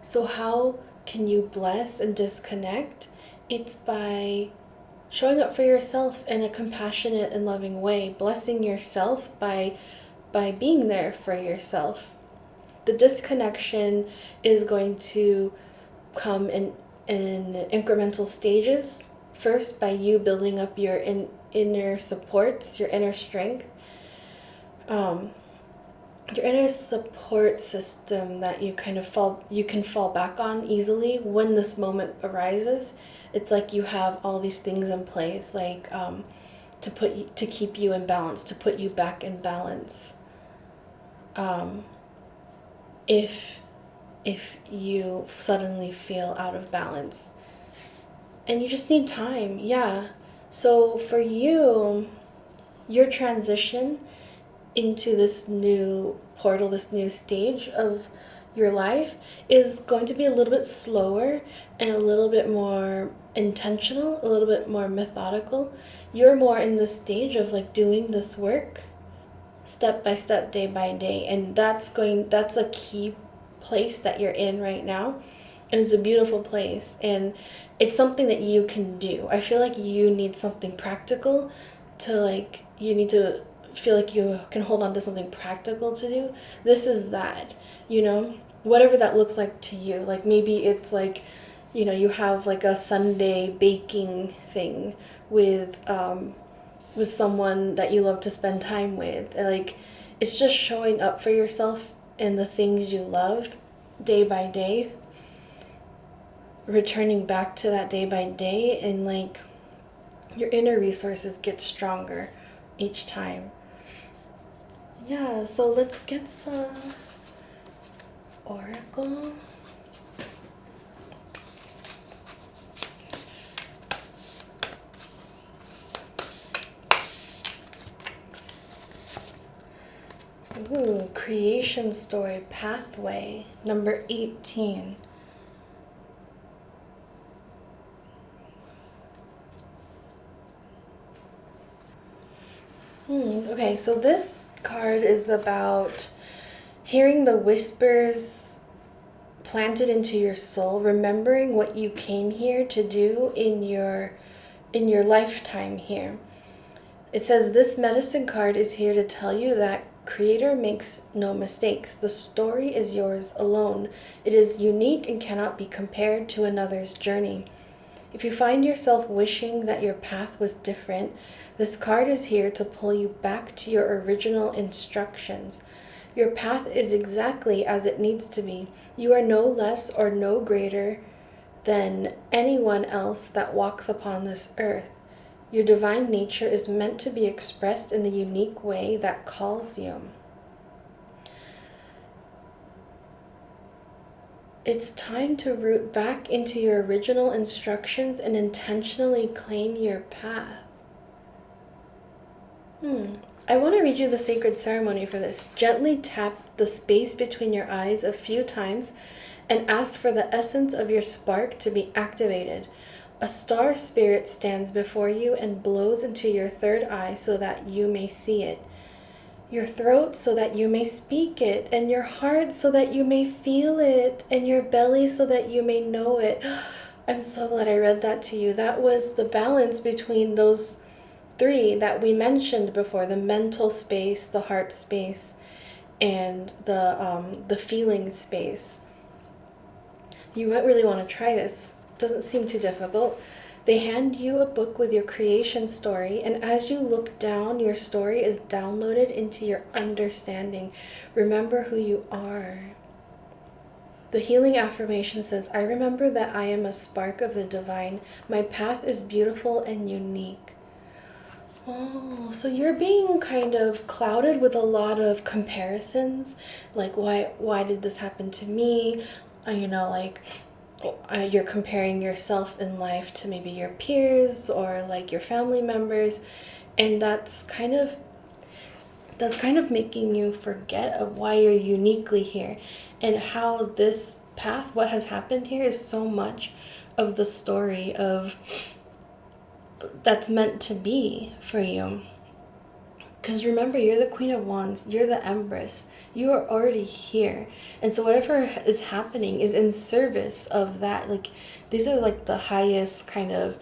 So how can you bless and disconnect? It's by showing up for yourself in a compassionate and loving way, blessing yourself by being there for yourself. The disconnection is going to come in incremental stages. First, by you building up your inner supports, your inner strength, your inner support system that you can fall back on easily when this moment arises. It's like you have all these things in place, like to keep you in balance, to put you back in balance. If you suddenly feel out of balance, and you just need time. Yeah. So for you, your transition into this new portal, this new stage of your life, is going to be a little bit slower and a little bit more intentional, a little bit more methodical. You're more in the stage of like doing this work step by step, day by day, and that's a key place that you're in right now, and it's a beautiful place, and it's something that you can do. I feel like you need something practical you need to feel like you can hold on to something practical to do. This is that, whatever that looks like to you. Like maybe it's like, you have like a Sunday baking thing with someone that you love to spend time with. Like, it's just showing up for yourself in the things you loved day by day, returning back to that day by day, and like your inner resources get stronger each time. Yeah, so let's get some oracle. Ooh, creation story pathway number 18. Okay, so this card is about hearing the whispers planted into your soul, remembering what you came here to do in your lifetime here. It says this medicine card is here to tell you that Creator makes no mistakes. The story is yours alone. It is unique and cannot be compared to another's journey. If you find yourself wishing that your path was different, this card is here to pull you back to your original instructions. Your path is exactly as it needs to be. You are no less or no greater than anyone else that walks upon this earth. Your divine nature is meant to be expressed in the unique way that calls you. It's time to root back into your original instructions and intentionally claim your path. I want to read you the sacred ceremony for this. Gently tap the space between your eyes a few times and ask for the essence of your spark to be activated. A star spirit stands before you and blows into your third eye so that you may see it, your throat so that you may speak it, and your heart so that you may feel it, and your belly so that you may know it. I'm so glad I read that to you. That was the balance between those three that we mentioned before: the mental space, the heart space, and the feeling space. You might really want to try this. Doesn't seem too difficult. They hand you a book with your creation story, and as you look down, your story is downloaded into your understanding. Remember who you are. The healing affirmation says, I remember that I am a spark of the divine. My path is beautiful and unique. Oh, so you're being kind of clouded with a lot of comparisons, like why did this happen to me? You're comparing yourself in life to maybe your peers or like your family members, and that's that's kind of making you forget of why you're uniquely here, and how this path, what has happened here, is so much of the story of that's meant to be for you. Because remember, you're the Queen of Wands, you're the Empress, you are already here. And so whatever is happening is in service of that. Like, these are like the highest kind of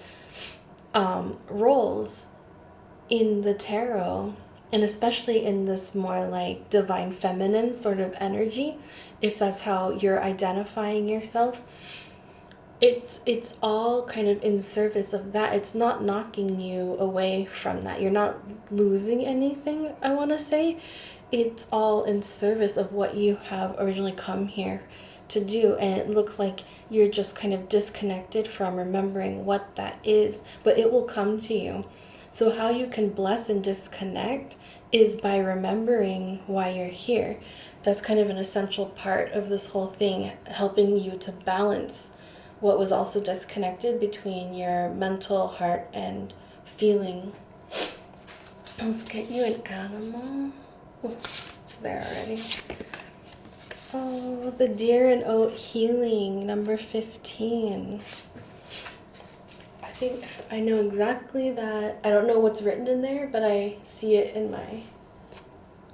roles in the tarot, and especially in this more like divine feminine sort of energy, if that's how you're identifying yourself. It's all kind of in service of that. It's not knocking you away from that. You're not losing anything, I want to say. It's all in service of what you have originally come here to do, and it looks like you're just kind of disconnected from remembering what that is, but it will come to you. So how you can bless and disconnect is by remembering why you're here. That's kind of an essential part of this whole thing, helping you to balance what was also disconnected between your mental, heart, and feeling. Let's get you an animal. Oh, it's there already. Oh, the deer and oat healing, number 15. I think I know exactly that. I don't know what's written in there, but I see it in my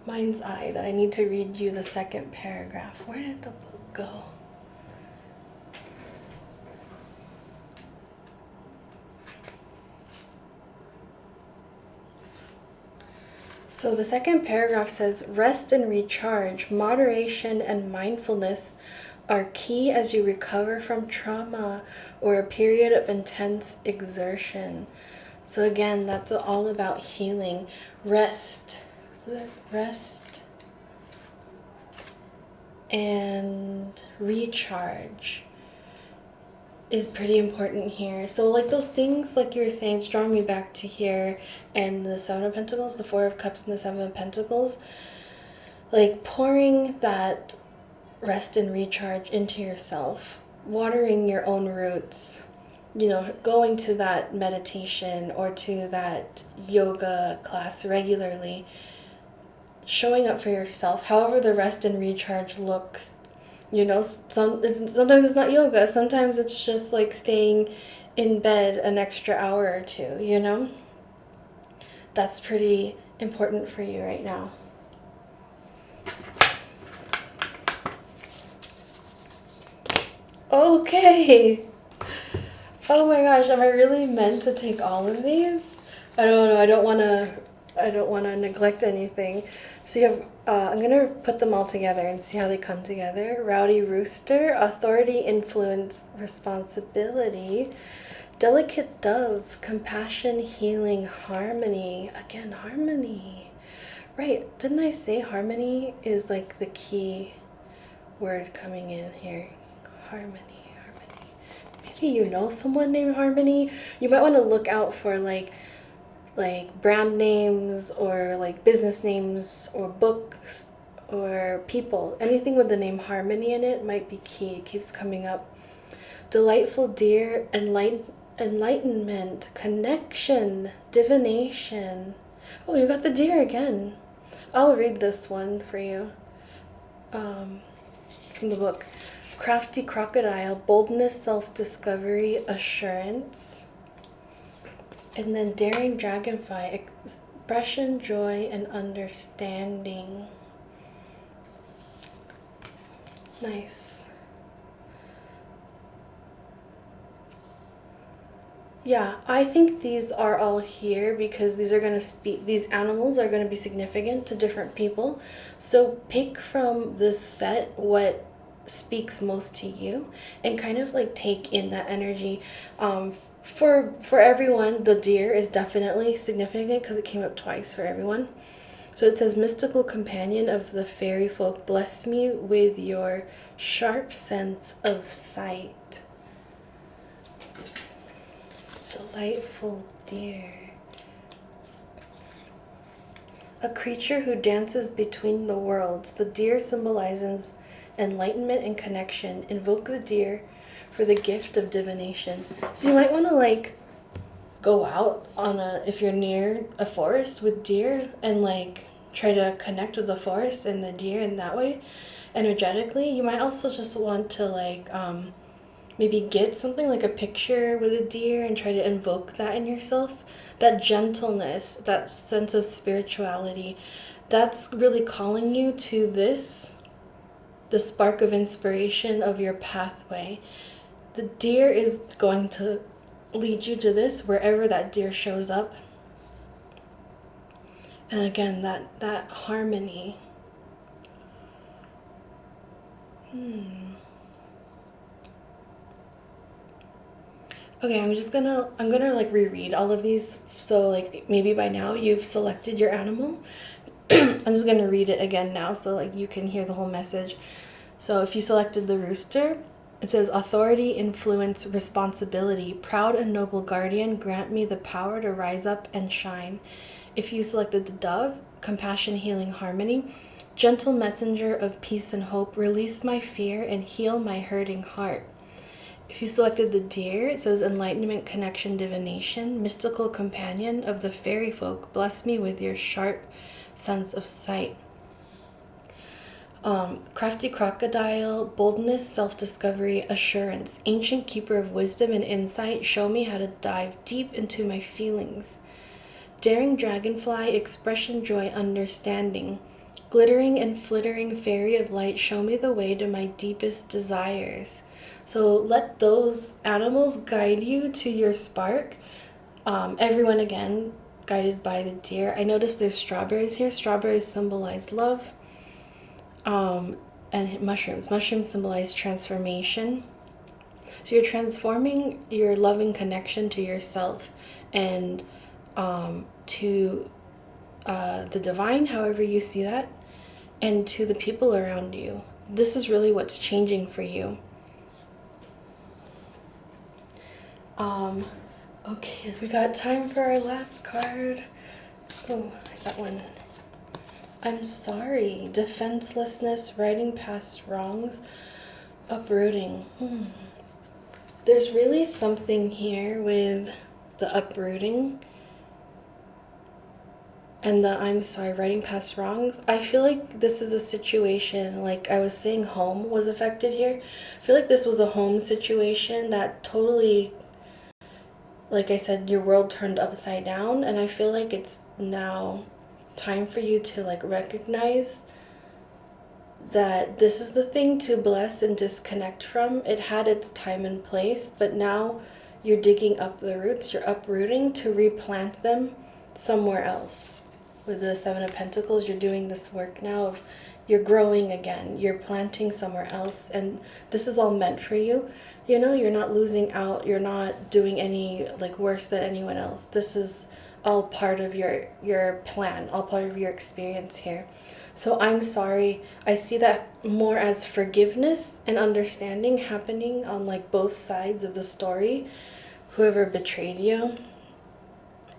mind's eye that I need to read you the second paragraph. Where did the book go? So the second paragraph says, rest and recharge, moderation and mindfulness are key as you recover from trauma or a period of intense exertion. So again, that's all about healing. Rest. Rest and recharge is pretty important here. So like those things, like you were saying, it's drawing me back to here, and the Seven of Pentacles, the Four of Cups and the Seven of Pentacles, like pouring that rest and recharge into yourself, watering your own roots, you know, going to that meditation or to that yoga class regularly, showing up for yourself, however the rest and recharge looks. You know, sometimes it's not yoga, sometimes it's just like staying in bed an extra hour or two, you know? That's pretty important for you right now. Okay. Oh my gosh, am I really meant to take all of these? I don't know. I don't want to neglect anything. So you have, I'm going to put them all together and see how they come together. Rowdy Rooster, Authority, Influence, Responsibility. Delicate Dove, Compassion, Healing, Harmony. Again, harmony. Right, didn't I say harmony is like the key word coming in here? Harmony. Maybe you know someone named Harmony. You might want to look out for like brand names or like business names or books or people. Anything with the name Harmony in it might be key. It keeps coming up. Delightful Deer, Enlightenment, Connection, Divination. Oh, you got the deer again. I'll read this one for you from the book. Crafty Crocodile, Boldness, Self-Discovery, Assurance. And then Daring Dragonfly, Expression, Joy, and Understanding. Nice. Yeah, I think these are all here because these are going to speak, these animals are going to be significant to different people. So pick from this set what speaks most to you and kind of like take in that energy. For everyone, the deer is definitely significant because it came up twice for everyone. So it says, mystical companion of the fairy folk, bless me with your sharp sense of sight. Delightful deer. A creature who dances between the worlds. The deer symbolizes enlightenment and connection. Invoke the deer for the gift of divination. So you might want to like go out on if you're near a forest with deer and like try to connect with the forest and the deer in that way energetically. You might also just want to like maybe get something like a picture with a deer and try to invoke that in yourself. That gentleness, that sense of spirituality, that's really calling you to this, the spark of inspiration of your pathway. The deer is going to lead you to this wherever that deer shows up. And again, that harmony. Okay, I'm gonna like reread all of these. So like maybe by now you've selected your animal. I'm just gonna read it again now so like you can hear the whole message. So if you selected the rooster, it says, authority, influence, responsibility, proud and noble guardian, grant me the power to rise up and shine. If you selected the dove, compassion, healing, harmony, gentle messenger of peace and hope, release my fear and heal my hurting heart. If you selected the deer, it says, enlightenment, connection, divination, mystical companion of the fairy folk, bless me with your sharp sense of sight. Crafty crocodile, boldness, self-discovery, assurance, ancient keeper of wisdom and insight, show me how to dive deep into my feelings. Daring dragonfly, expression, joy, understanding, glittering and flittering fairy of light, show me the way to my deepest desires. So let those animals guide you to your spark. Everyone again guided by the deer. I noticed there's strawberries here. Strawberries symbolize love. And mushrooms. Mushrooms symbolize transformation. So you're transforming your loving connection to yourself and to the divine, however you see that, and to the people around you. This is really what's changing for you. Okay, we got time for our last card. Oh, that one. I'm sorry. Defenselessness, riding past wrongs, uprooting. There's really something here with the uprooting and the I'm sorry, riding past wrongs. I feel like this is a situation, like I was saying home was affected here. I feel like this was a home situation that totally, like I said, your world turned upside down, and I feel like it's now time for you to like recognize that this is the thing to bless and disconnect from. It had its time and place, but now you're digging up the roots, you're uprooting to replant them somewhere else. With the Seven of Pentacles, you're doing this work now of you're growing again, you're planting somewhere else, and this is all meant for you. You know, you're not losing out, you're not doing any like worse than anyone else. This is all part of your plan, all part of your experience here. So I'm sorry. I see that more as forgiveness and understanding happening on like both sides of the story. Whoever betrayed you,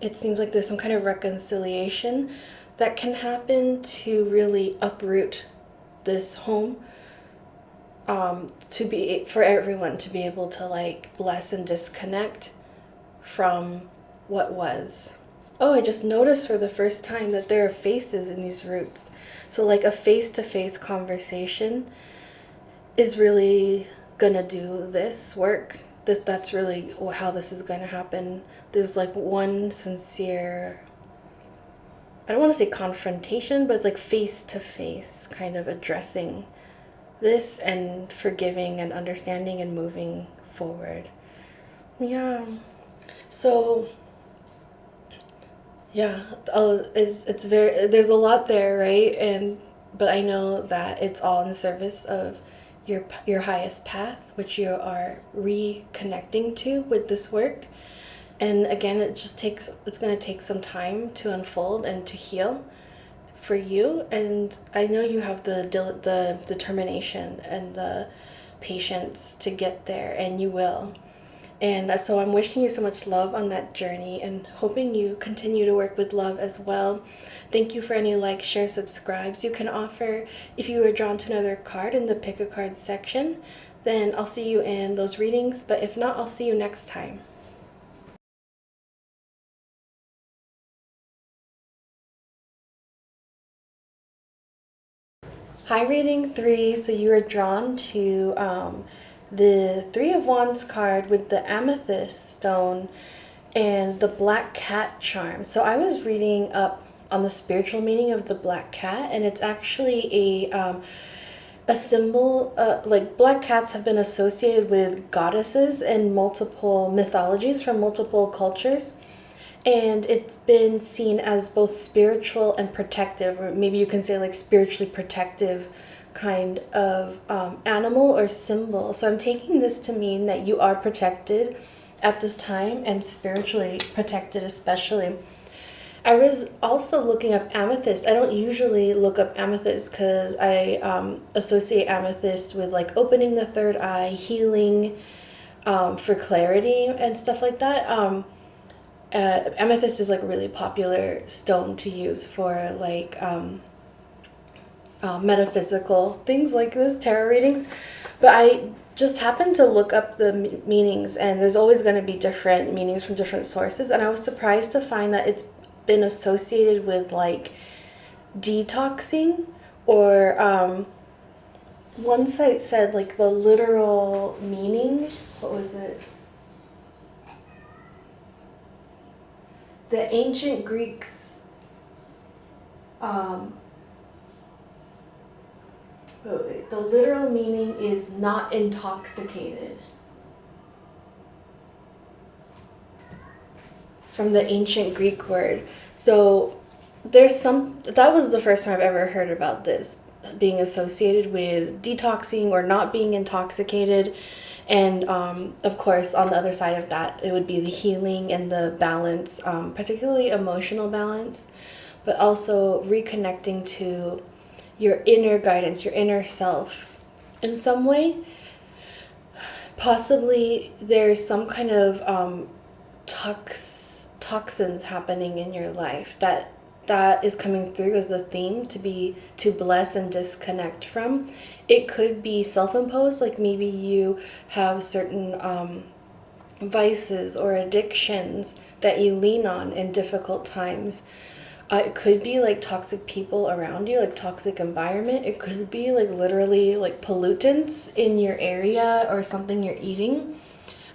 it seems like there's some kind of reconciliation that can happen to really uproot this home, to be for everyone to be able to like bless and disconnect from what was. Oh, I just noticed for the first time that there are faces in these roots. So like a face-to-face conversation is really gonna do this work. That's really how this is gonna happen. There's like one sincere, I don't want to say confrontation, but it's like face-to-face kind of addressing this and forgiving and understanding and moving forward. Yeah. So yeah, it's very, there's a lot there, right? But I know that it's all in service of your highest path, which you are reconnecting to with this work. And again, it's going to take some time to unfold and to heal for you. And I know you have the determination and the patience to get there, and you will. And so I'm wishing you so much love on that journey and hoping you continue to work with love as well. Thank you for any likes, shares, subscribes you can offer. If you were drawn to another card in the pick a card section, then I'll see you in those readings. But if not, I'll see you next time. Hi, reading 3. So you are drawn to the Three of Wands card with the amethyst stone and the black cat charm. So I was reading up on the spiritual meaning of the black cat, and it's actually a symbol. Like black cats have been associated with goddesses in multiple mythologies from multiple cultures. And it's been seen as both spiritual and protective, or maybe you can say like spiritually protective kind of animal or symbol. So I'm taking this to mean that you are protected at this time and spiritually protected especially. I was also looking up amethyst. I don't usually look up amethyst because I associate amethyst with like opening the third eye, healing, for clarity and stuff like that. Amethyst is like a really popular stone to use for like metaphysical things like this, tarot readings. But I just happened to look up the meanings, and there's always going to be different meanings from different sources. And I was surprised to find that it's been associated with like detoxing, or one site said like the literal meaning. What was it? The ancient Greeks, the literal meaning is not intoxicated. From the ancient Greek word. So that was the first time I've ever heard about this being associated with detoxing or not being intoxicated. And of course, on the other side of that, it would be the healing and the balance, particularly emotional balance, but also reconnecting to your inner guidance, your inner self in some way. Possibly there's some kind of toxins happening in your life that is coming through as the theme to bless and disconnect from. It could be self-imposed, like maybe you have certain vices or addictions that you lean on in difficult times. It could be like toxic people around you, like toxic environment. It could be like literally like pollutants in your area or something you're eating.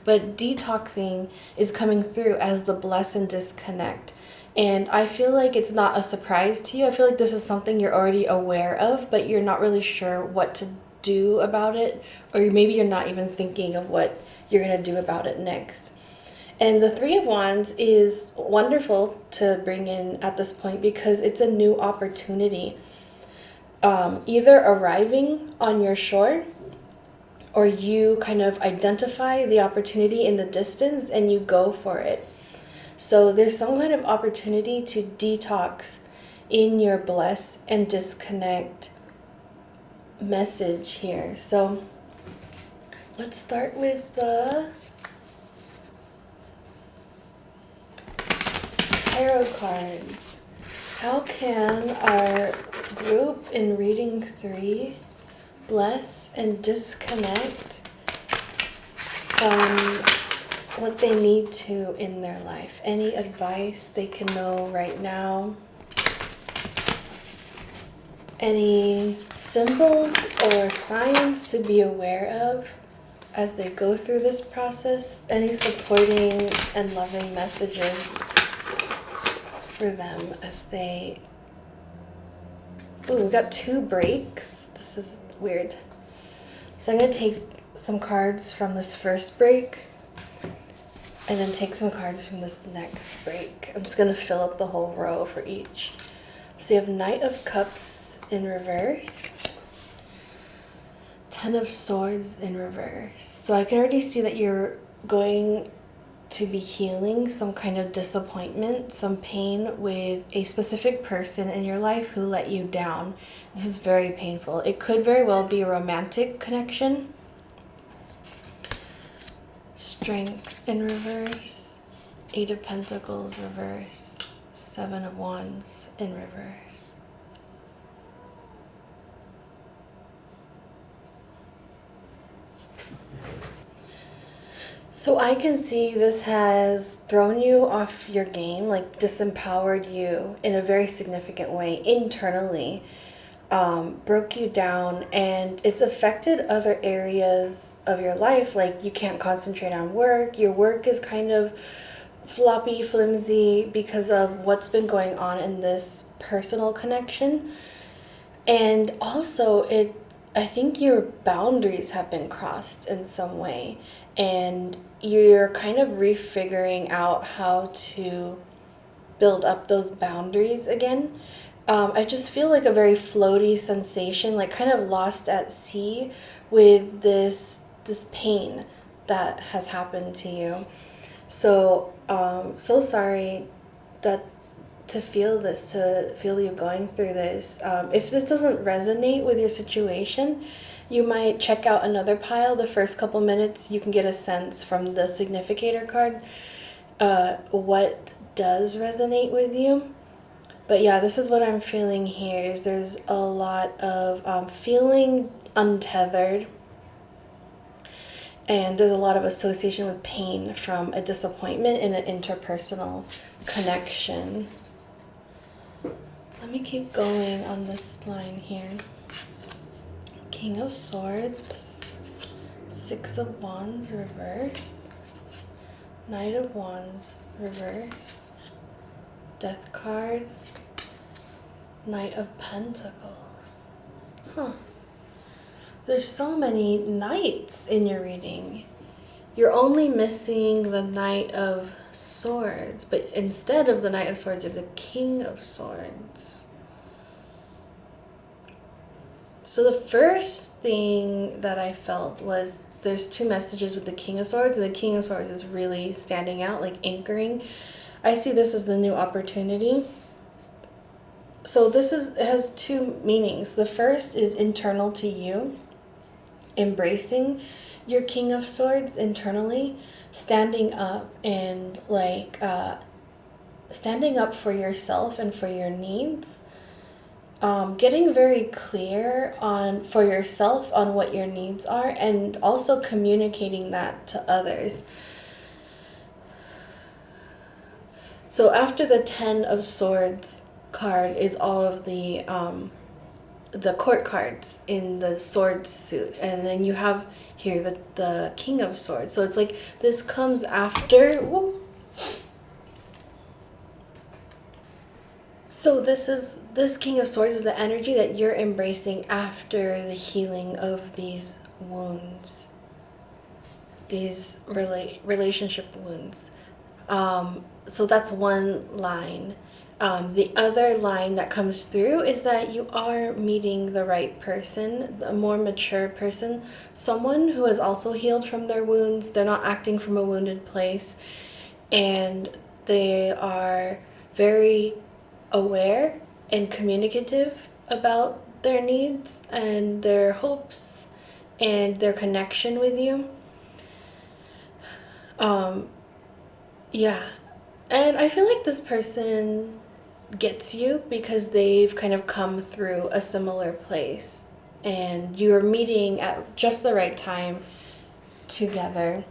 But detoxing is coming through as the bless and disconnect. And I feel like it's not a surprise to you. I feel like this is something you're already aware of, but you're not really sure what to do about it. Or maybe you're not even thinking of what you're going to do about it next. And the Three of Wands is wonderful to bring in at this point because it's a new opportunity. Either arriving on your shore, or you kind of identify the opportunity in the distance and you go for it. So there's some kind of opportunity to detox in your bless and disconnect message here. So let's start with the tarot cards. How can our group in reading 3 bless and disconnect from what they need to in their life? Any advice they can know right now? Any symbols or signs to be aware of as they go through this process? Any supporting and loving messages for them as they... Ooh, we got 2 breaks. This is weird. So I'm going to take some cards from this first break and then take some cards from this next break. I'm just going to fill up the whole row for each. So you have Knight of Cups in reverse, 10 of Swords in reverse. So I can already see that you're going to be healing some kind of disappointment, some pain with a specific person in your life who let you down. This is very painful. It could very well be a romantic connection. Strength in reverse, 8 of Pentacles reverse, 7 of Wands in reverse. So I can see this has thrown you off your game, like disempowered you in a very significant way internally. broke you down, and it's affected other areas of your life. Like, you can't concentrate on work. Your work is kind of floppy, flimsy because of what's been going on in this personal connection. And also, I think your boundaries have been crossed in some way, and you're kind of refiguring out how to build up those boundaries again. I just feel like a very floaty sensation, like kind of lost at sea with this pain that has happened to you. So, so sorry that to feel you going through this. If this doesn't resonate with your situation, you might check out another pile. The first couple minutes, you can get a sense from the significator card what does resonate with you. But yeah, this is what I'm feeling here. Is there's a lot of feeling untethered, and there's a lot of association with pain from a disappointment in an interpersonal connection. Let me keep going on this line here. King of Swords, Six of Wands reverse, Knight of Wands reverse, Death card, Knight of Pentacles. There's so many knights in your reading. You're only missing the Knight of Swords, but instead of the Knight of Swords, you have the King of Swords. So the first thing that I felt was there's two messages with the King of Swords, and the King of Swords is really standing out, like anchoring. I see this as the new opportunity. So it has two meanings. The first is internal to you, embracing your King of Swords internally, standing up and standing up for yourself and for your needs, getting very clear for yourself on what your needs are, and also communicating that to others. So after the Ten of Swords card is all of the court cards in the sword suit, and then you have here the King of Swords. So it's like this comes after. Whoa. So this King of Swords is the energy that you're embracing after the healing of these wounds, these relationship wounds. So that's one line. The other line that comes through is that you are meeting the right person, a more mature person, someone who has also healed from their wounds. They're not acting from a wounded place, and they are very aware and communicative about their needs and their hopes and their connection with you. Yeah. And I feel like this person gets you because they've kind of come through a similar place, and you're meeting at just the right time together.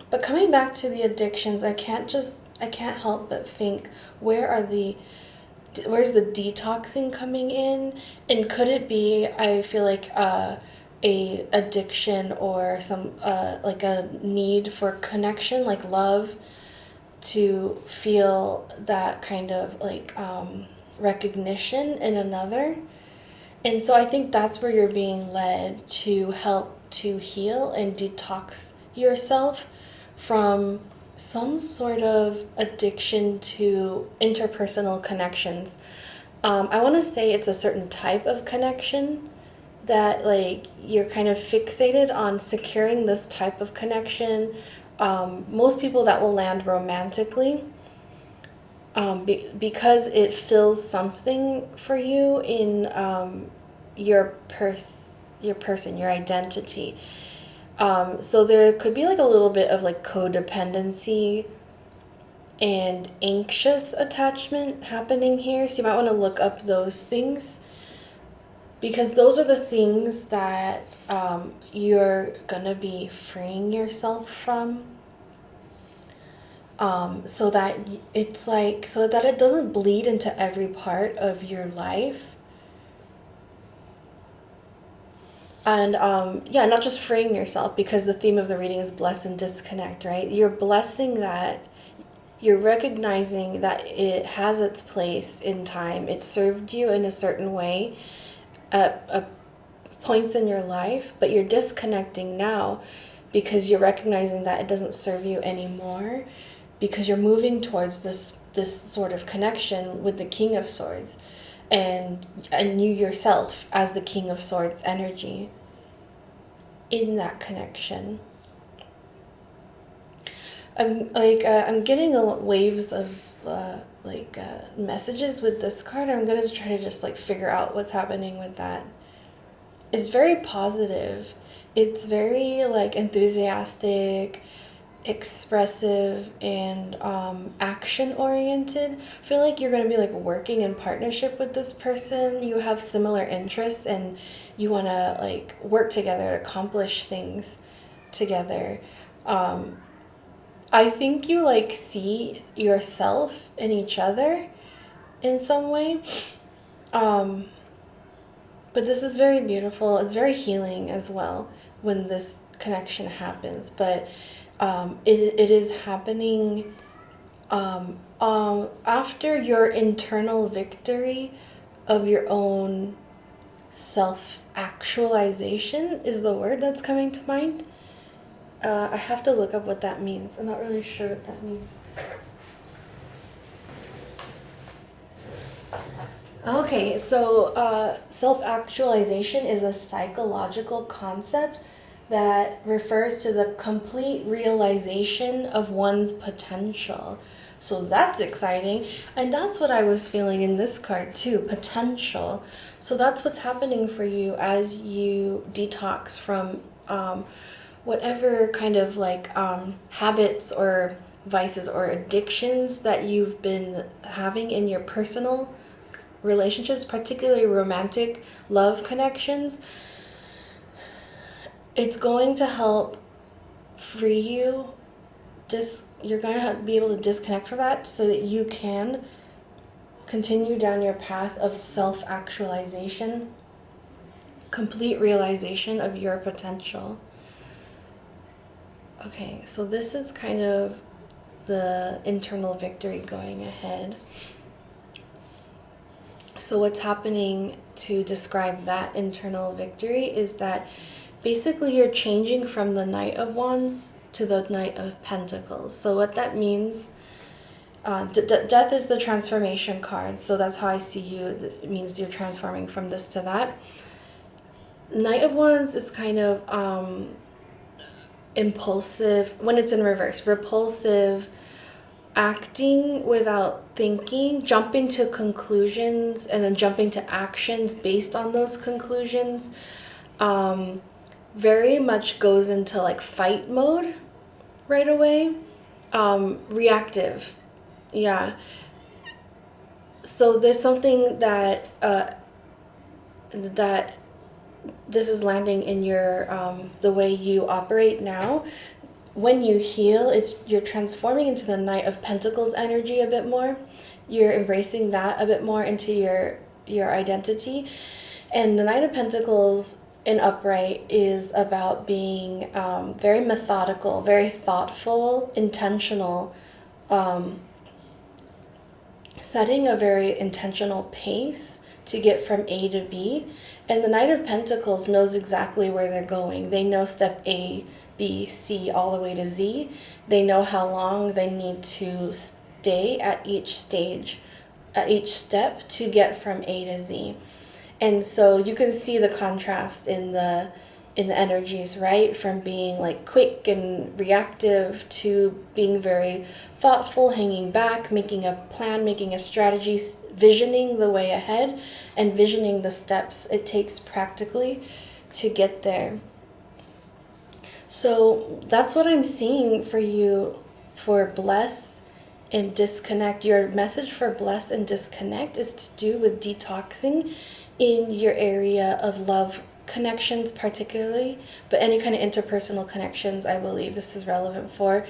But coming back to the addictions, I can't help but think, where's the detoxing coming in? And could it be, I feel like a addiction or some like a need for connection, like love, to feel that kind of like recognition in another. And so I think that's where you're being led to help to heal and detox yourself from some sort of addiction to interpersonal connections. I want to say it's a certain type of connection that, like, you're kind of fixated on securing this type of connection. Most people that will land romantically, because it fills something for you in your person, your identity. So there could be like a little bit of like codependency and anxious attachment happening here. So you might want to look up those things, because those are the things that you're gonna be freeing yourself from, so that it doesn't bleed into every part of your life, And yeah, not just freeing yourself, because the theme of the reading is bless and disconnect, right? You're blessing that, you're recognizing that it has its place in time. It served you in a certain way at points in your life, but you're disconnecting now because you're recognizing that it doesn't serve you anymore, because you're moving towards this sort of connection with the King of Swords, and you yourself as the King of Swords energy in that connection. I'm getting waves of messages with this card. I'm gonna try to just figure out what's happening with that. It's very positive. It's very enthusiastic, expressive, and action oriented. I feel like you're gonna be working in partnership with this person. You have similar interests, and you want to work together to accomplish things together. I think you see yourself in each other in some way. But this is very beautiful. It's very healing as well when this connection happens. But it is happening after your internal victory of your own self-actualization is the word that's coming to mind. I have to look up what that means. I'm not really sure what that means. Okay, so self-actualization is a psychological concept that refers to the complete realization of one's potential. So that's exciting. And that's what I was feeling in this card too, potential. So that's what's happening for you as you detox from whatever kind of habits or vices or addictions that you've been having in your personal relationships, particularly romantic love connections. It's going to help free you. You're going to be able to disconnect from that so that you can continue down your path of self-actualization, complete realization of your potential. Okay, so this is kind of the internal victory going ahead. So what's happening to describe that internal victory is that basically you're changing from the Knight of Wands to the Knight of Pentacles. So what that means, death is the transformation card. So that's how I see you. It means you're transforming from this to that. Knight of Wands is kind of impulsive, when it's in reverse, repulsive, acting without thinking, jumping to conclusions and then jumping to actions based on those conclusions. Very much goes into fight mode right away. Reactive. Yeah. So there's something that that this is landing in your the way you operate now. When you heal, you're transforming into the Knight of Pentacles energy a bit more. You're embracing that a bit more into your identity. And the Knight of Pentacles in upright is about being very methodical, very thoughtful, intentional, setting a very intentional pace to get from A to B. And the Knight of Pentacles knows exactly where they're going. They know step A, B, C, all the way to Z. They know how long they need to stay at each stage, at each step to get from A to Z. And so you can see the contrast in the energies, right? From being quick and reactive to being very thoughtful, hanging back, making a plan, making a strategy, visioning the way ahead, and visioning the steps it takes practically to get there. So that's what I'm seeing for you for bless and disconnect. Your message for bless and disconnect is to do with detoxing in your area of love connections particularly, but any kind of interpersonal connections I believe this is relevant for.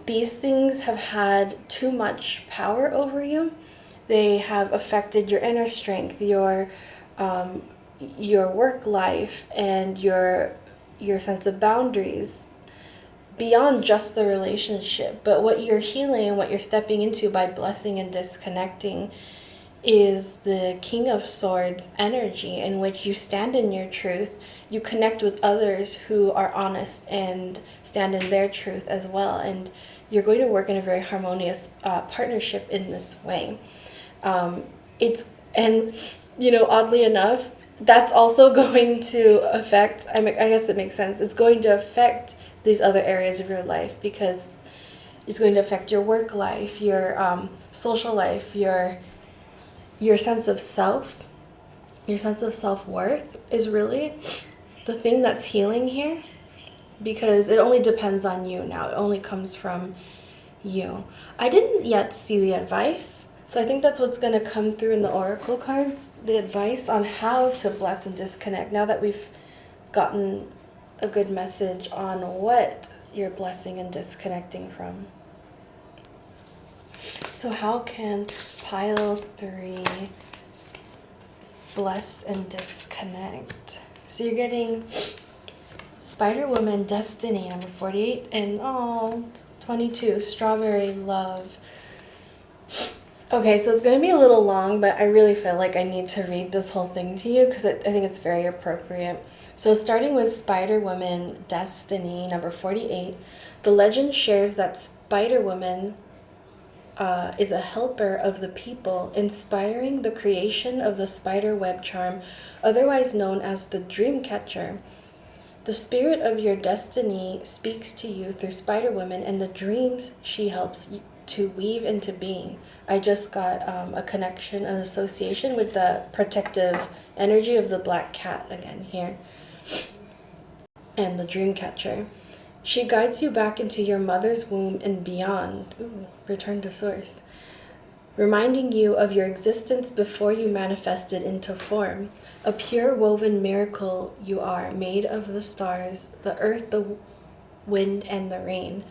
These things have had too much power over you. They have affected your inner strength, your your work life and your sense of boundaries beyond just the relationship. But what you're healing and what you're stepping into by blessing and disconnecting is the King of Swords energy, in which you stand in your truth, you connect with others who are honest and stand in their truth as well, and you're going to work in a very harmonious partnership in this way. It's and oddly enough, that's also going to affect, I guess it makes sense, it's going to affect these other areas of your life, because it's going to affect your work life, your social life, your sense of self, your sense of self-worth is really the thing that's healing here, because it only depends on you now. It only comes from you. I didn't yet see the advice, so I think that's what's going to come through in the oracle cards, the advice on how to bless and disconnect, now that we've gotten a good message on what you're blessing and disconnecting from. So how can pile 3 bless and disconnect? So you're getting Spider Woman Destiny number 48 and 22 Strawberry Love. Okay, so it's going to be a little long, but I really feel like I need to read this whole thing to you because I think it's very appropriate. So starting with Spider Woman Destiny number 48, the legend shares that Spider Woman is a helper of the people, inspiring the creation of the spider web charm, otherwise known as the dream catcher. The spirit of your destiny speaks to you through Spider Woman and the dreams she helps to weave into being. I just got a connection, an association with the protective energy of the black cat again here, and the dream catcher. She guides you back into your mother's womb and beyond. Ooh, return to source. Reminding you of your existence before you manifested into form. A pure woven miracle you are, made of the stars, the earth, the wind, and the rain.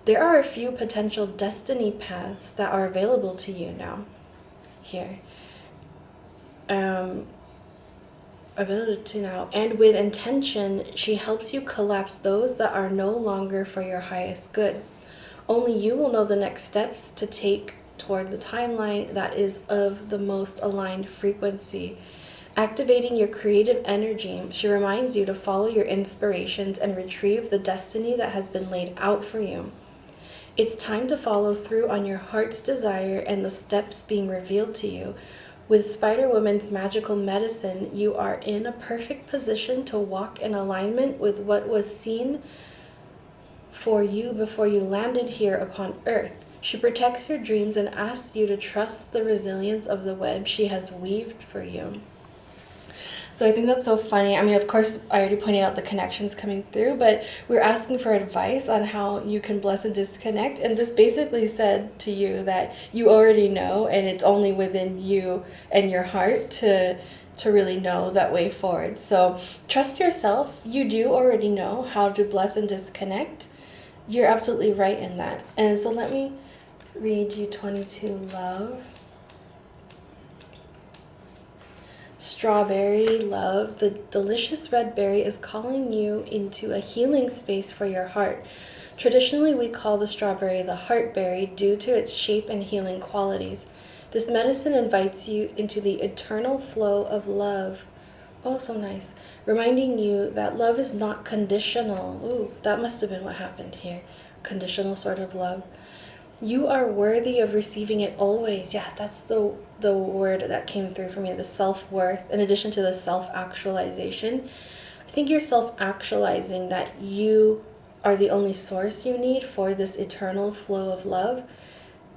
There are a few potential destiny paths that are available to you now. Here. Ability to now, and with intention, she helps you collapse those that are no longer for your highest good. Only you will know the next steps to take toward the timeline that is of the most aligned frequency. Activating your creative energy, she reminds you to follow your inspirations and retrieve the destiny that has been laid out for you. It's time to follow through on your heart's desire and the steps being revealed to you. With Spider Woman's magical medicine, you are in a perfect position to walk in alignment with what was seen for you before you landed here upon Earth. She protects your dreams and asks you to trust the resilience of the web she has weaved for you. So I think that's so funny. I mean, of course, I already pointed out the connections coming through, but we're asking for advice on how you can bless and disconnect. And this basically said to you that you already know, and it's only within you and your heart to really know that way forward. So trust yourself. You do already know how to bless and disconnect. You're absolutely right in that. And so let me read you 22 Love. Strawberry Love, the delicious red berry is calling you into a healing space for your heart. Traditionally, we call the strawberry the heart berry due to its shape and healing qualities. This medicine invites you into the eternal flow of love. Oh, so nice. Reminding you that love is not conditional. Ooh, that must have been what happened here. Conditional sort of love. You are worthy of receiving it always. Yeah, that's the word that came through for me, the self-worth, in addition to the self-actualization. I think you're self-actualizing that you are the only source you need for this eternal flow of love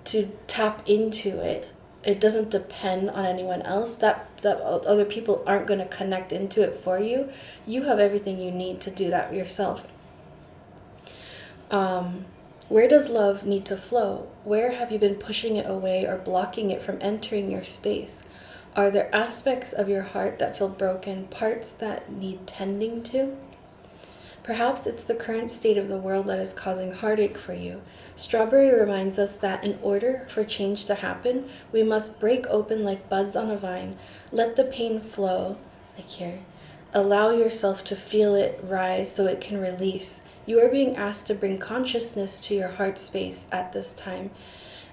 to tap into it. It doesn't depend on anyone else. That other people aren't going to connect into it for you. You have everything you need to do that yourself. Where does love need to flow? Where have you been pushing it away or blocking it from entering your space? Are there aspects of your heart that feel broken, parts that need tending to? Perhaps it's the current state of the world that is causing heartache for you. Strawberry reminds us that in order for change to happen, we must break open like buds on a vine. Let the pain flow. like here. Allow yourself to feel it rise so it can release. You are being asked to bring consciousness to your heart space at this time.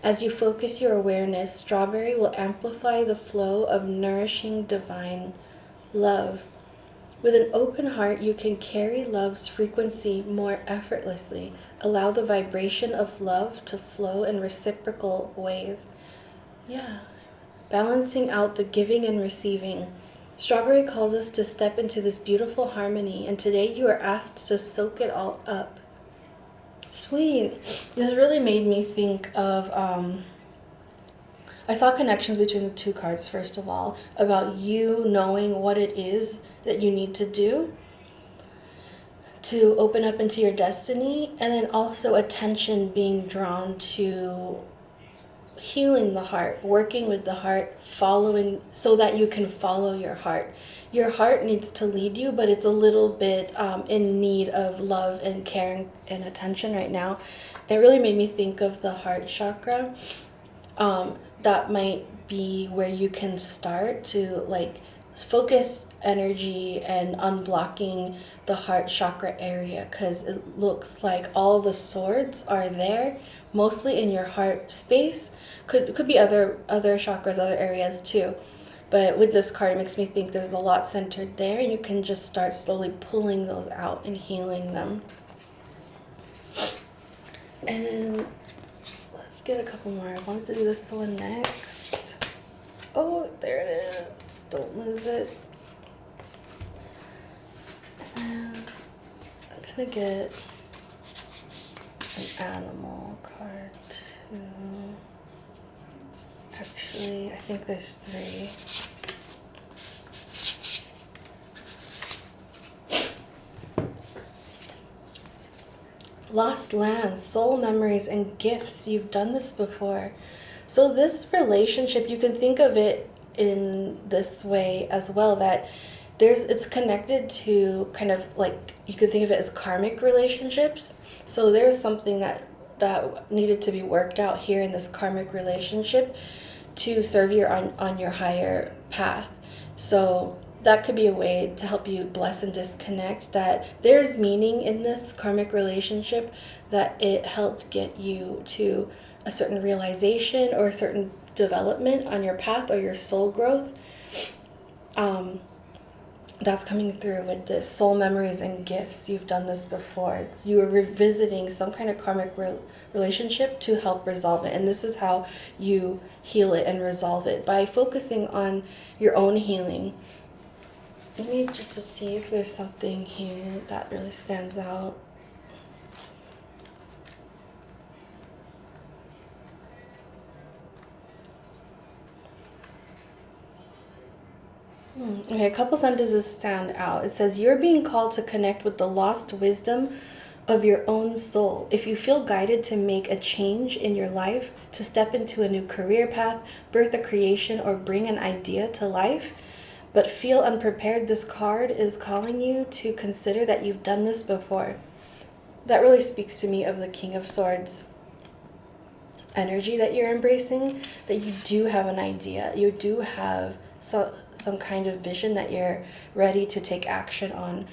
As you focus your awareness, strawberry will amplify the flow of nourishing divine love. With an open heart, you can carry love's frequency more effortlessly. Allow the vibration of love to flow in reciprocal ways. Yeah, balancing out the giving and receiving. Strawberry calls us to step into this beautiful harmony, and today you are asked to soak it all up. Sweet. This really made me think of, I saw connections between the two cards, first of all, about you knowing what it is that you need to do to open up into your destiny, and then also attention being drawn to healing the heart, working with the heart, following so that you can follow your heart. Your heart needs to lead you, but it's a little bit in need of love and care and attention right now. It really made me think of the heart chakra. That might be where you can start to like focus energy and unblocking the heart chakra area, because it looks like all the swords are there, mostly in your heart space. Could be other chakras, other areas too. But with this card, it makes me think there's a lot centered there, and you can just start slowly pulling those out and healing them. And let's get a couple more. I wanted to do this one next. Oh, there it is. Don't lose it. And I'm gonna get an animal card too. Actually, I think there's 3. Lost lands, soul memories, and gifts. You've done this before. So this relationship, you can think of it in this way as well, that it's connected to kind of like, you could think of it as karmic relationships. So there's something that needed to be worked out here in this karmic relationship to serve you on your higher path. So that could be a way to help you bless and disconnect, that there's meaning in this karmic relationship, that it helped get you to a certain realization or a certain development on your path or your soul growth. That's coming through with this soul memories and gifts. You've done this before. You are revisiting some kind of karmic relationship to help resolve it. And this is how you heal it and resolve it, by focusing on your own healing. Let me just to see if there's something here that really stands out. Okay, a couple sentences stand out. It says, you're being called to connect with the lost wisdom of your own soul. If you feel guided to make a change in your life, to step into a new career path, birth a creation, or bring an idea to life, but feel unprepared, this card is calling you to consider that you've done this before. That really speaks to me of the King of Swords energy that you're embracing, that you do have an idea. You do have some kind of vision that you're ready to take action on.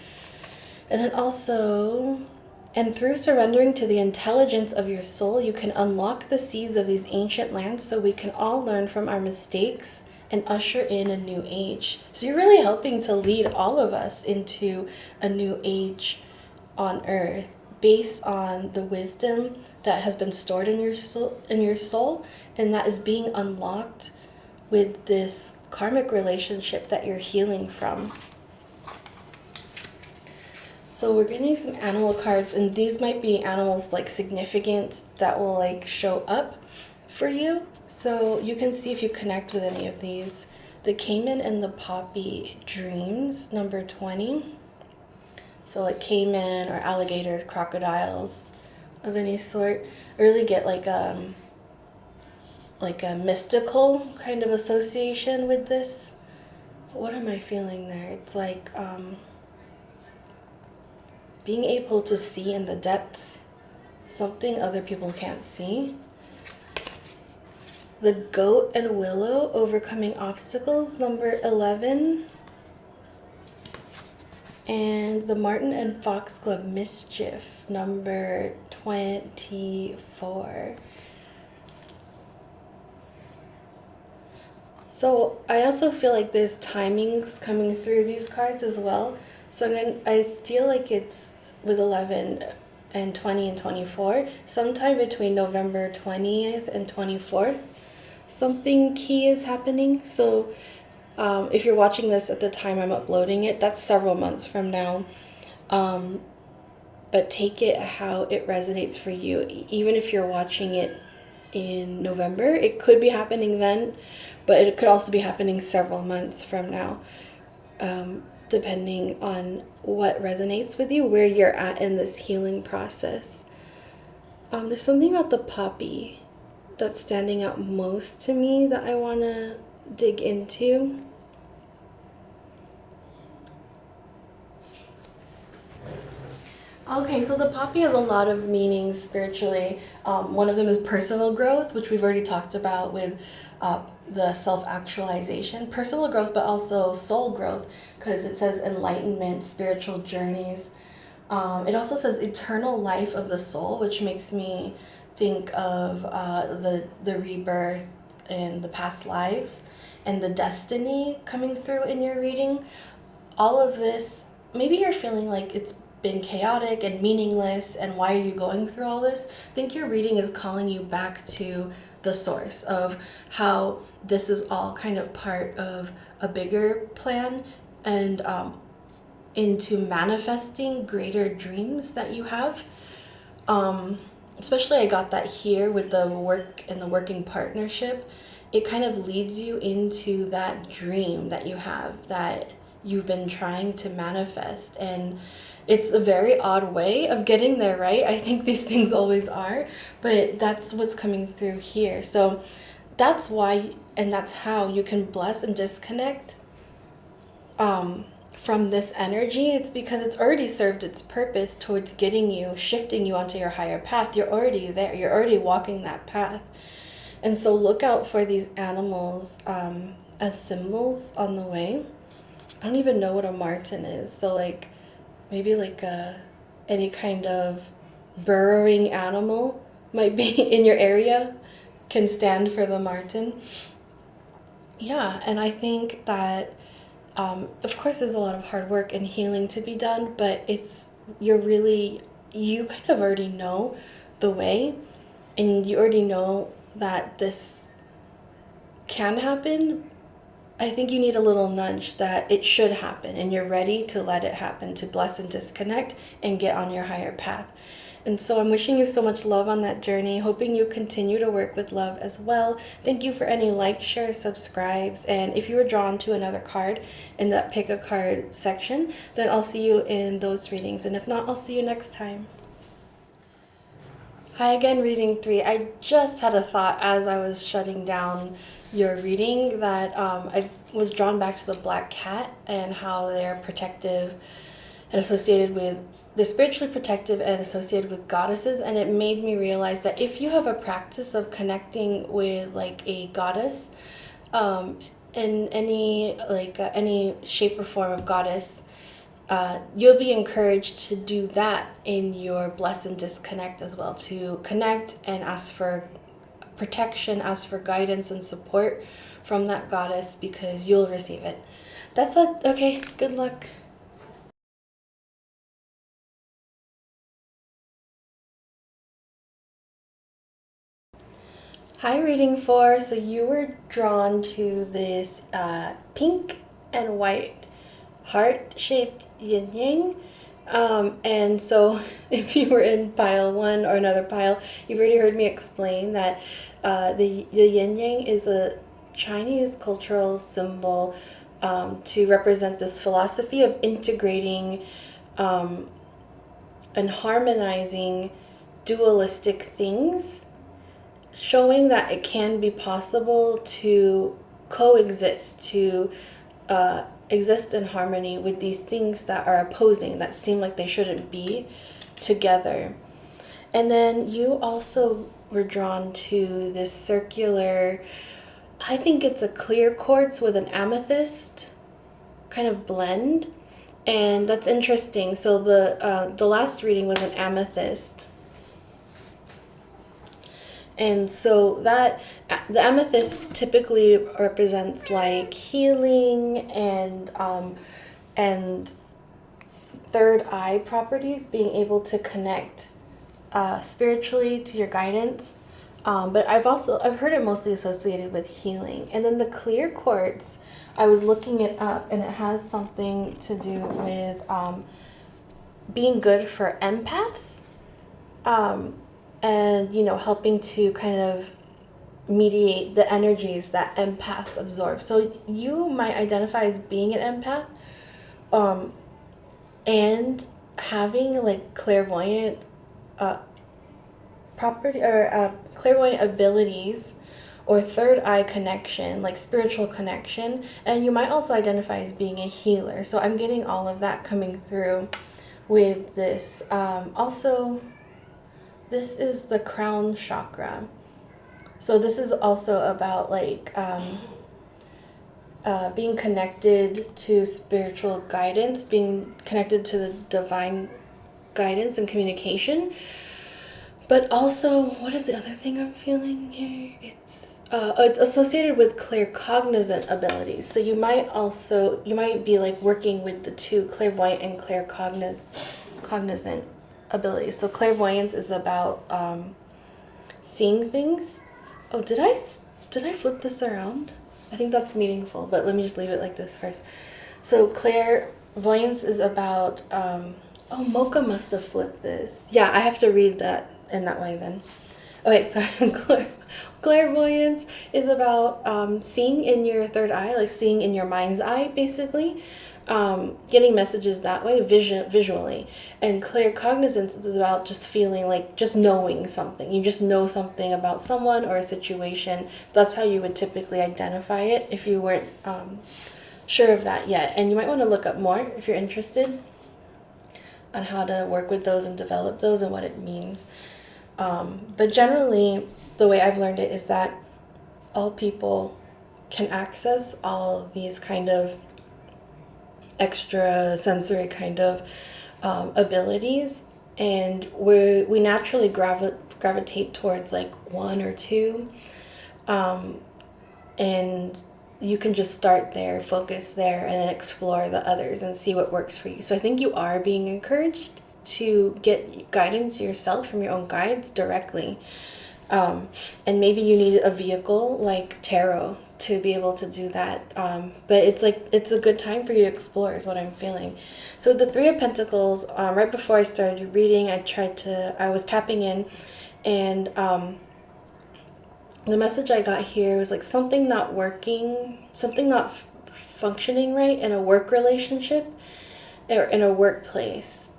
And then also, and through surrendering to the intelligence of your soul, you can unlock the seeds of these ancient lands, so we can all learn from our mistakes and usher in a new age. So you're really helping to lead all of us into a new age on earth, based on the wisdom that has been stored in your soul, and that is being unlocked with this karmic relationship that you're healing from. So we're getting some animal cards, and these might be animals like significant that will like show up for you. So you can see if you connect with any of these. The caiman and the poppy dreams, number 20. So like caiman or alligators, crocodiles of any sort. I really get like a mystical kind of association with this. What am I feeling there? It's like being able to see in the depths, something other people can't see. The goat and willow, overcoming obstacles, number 11. and the Martin and Foxglove Mischief, number 24. So I also feel like there's timings coming through these cards as well. So then I feel like it's with 11 and 20 and 24, sometime between November 20th and 24th, something key is happening. So if you're watching this at the time I'm uploading it, that's several months from now. But take it how it resonates for you. Even if you're watching it in November, it could be happening then, but it could also be happening several months from now, depending on what resonates with you, where you're at in this healing process. There's something about the poppy that's standing out most to me that I want to dig into. Okay, so the poppy has a lot of meanings spiritually. One of them is personal growth, which we've already talked about with the self-actualization. Personal growth, but also soul growth, because it says enlightenment, spiritual journeys. It also says eternal life of the soul, which makes me think of the rebirth and the past lives and the destiny coming through in your reading. All of this, maybe you're feeling like it's been chaotic and meaningless, and why are you going through all this? I think your reading is calling you back to the source of how this is all kind of part of a bigger plan, and into manifesting greater dreams that you have. Especially I got that here with the work and the working partnership. It kind of leads you into that dream that you have, that you've been trying to manifest. And it's a very odd way of getting there, right? I think these things always are, but that's what's coming through here. So that's why, and that's how you can bless and disconnect from this energy. It's because it's already served its purpose towards getting you, shifting you onto your higher path. You're already there. You're already walking that path. And so look out for these animals as symbols on the way. I don't even know what a marten is. So like maybe like any kind of burrowing animal might be in your area can stand for the marten. Yeah, and I think that of course there's a lot of hard work and healing to be done, but you kind of already know the way, and you already know that this can happen. I think you need a little nudge that it should happen, and you're ready to let it happen, to bless and disconnect and get on your higher path. And so I'm wishing you so much love on that journey, hoping you continue to work with love as well. Thank you for any likes, shares, subscribes, and if you were drawn to another card in that pick a card section, then I'll see you in those readings, and if not, I'll see you next time. Hi again, reading 3. I just had a thought as I was shutting down your reading that I was drawn back to the black cat and how they're protective and they're spiritually protective and associated with goddesses. And it made me realize that if you have a practice of connecting with like a goddess, in any shape or form of goddess, you'll be encouraged to do that in your bless and disconnect as well, to connect and ask for protection, ask for guidance and support from that goddess, because you'll receive it. That's it. Okay, good luck. Hi, reading 4. So you were drawn to this pink and white heart-shaped yin yang. And so if you were in pile 1 or another pile, you've already heard me explain that the yin yang is a Chinese cultural symbol to represent this philosophy of integrating and harmonizing dualistic things, showing that it can be possible to coexist, to exist in harmony with these things that are opposing, that seem like they shouldn't be together. And then you also were drawn to this circular, I think it's a clear quartz with an amethyst kind of blend. And that's interesting. So the last reading was an amethyst. And so that the amethyst typically represents like healing and third eye properties, being able to connect spiritually to your guidance. But I've heard it mostly associated with healing. And then the clear quartz, I was looking it up, and it has something to do with being good for empaths. And helping to kind of mediate the energies that empaths absorb. So you might identify as being an empath, and having like clairvoyant property or clairvoyant abilities, or third eye connection, like spiritual connection. And you might also identify as being a healer. So I'm getting all of that coming through with this. Also, this is the crown chakra. So this is also about like being connected to spiritual guidance, being connected to the divine guidance and communication. But also, what is the other thing I'm feeling here? It's associated with claircognizant abilities. So you might be like working with the two, clairvoyant and claircognizant abilities. So clairvoyance is about seeing things. Oh, did I flip this around? I think that's meaningful, but let me just leave it like this first. So clairvoyance is about Mocha must have flipped this. Yeah, I have to read that in that way then. Okay, so clairvoyance is about seeing in your third eye, like seeing in your mind's eye, basically. Getting messages that way, visually. And claircognizance is about just feeling like, just knowing something. You just know something about someone or a situation. So that's how you would typically identify it if you weren't sure of that yet. And you might want to look up more if you're interested on how to work with those and develop those and what it means. But generally, the way I've learned it is that all people can access all of these kind of extra sensory kind of abilities, and we naturally gravitate towards like one or two, and you can just start there, focus there, and then explore the others and see what works for you. So I think you are being encouraged to get guidance yourself from your own guides directly, and maybe you need a vehicle like tarot to be able to do that, but it's a good time for you to explore is what I'm feeling. So the Three of Pentacles, right before I started reading, I was tapping in, and the message I got here was like something not working, something not functioning right in a work relationship or in a workplace.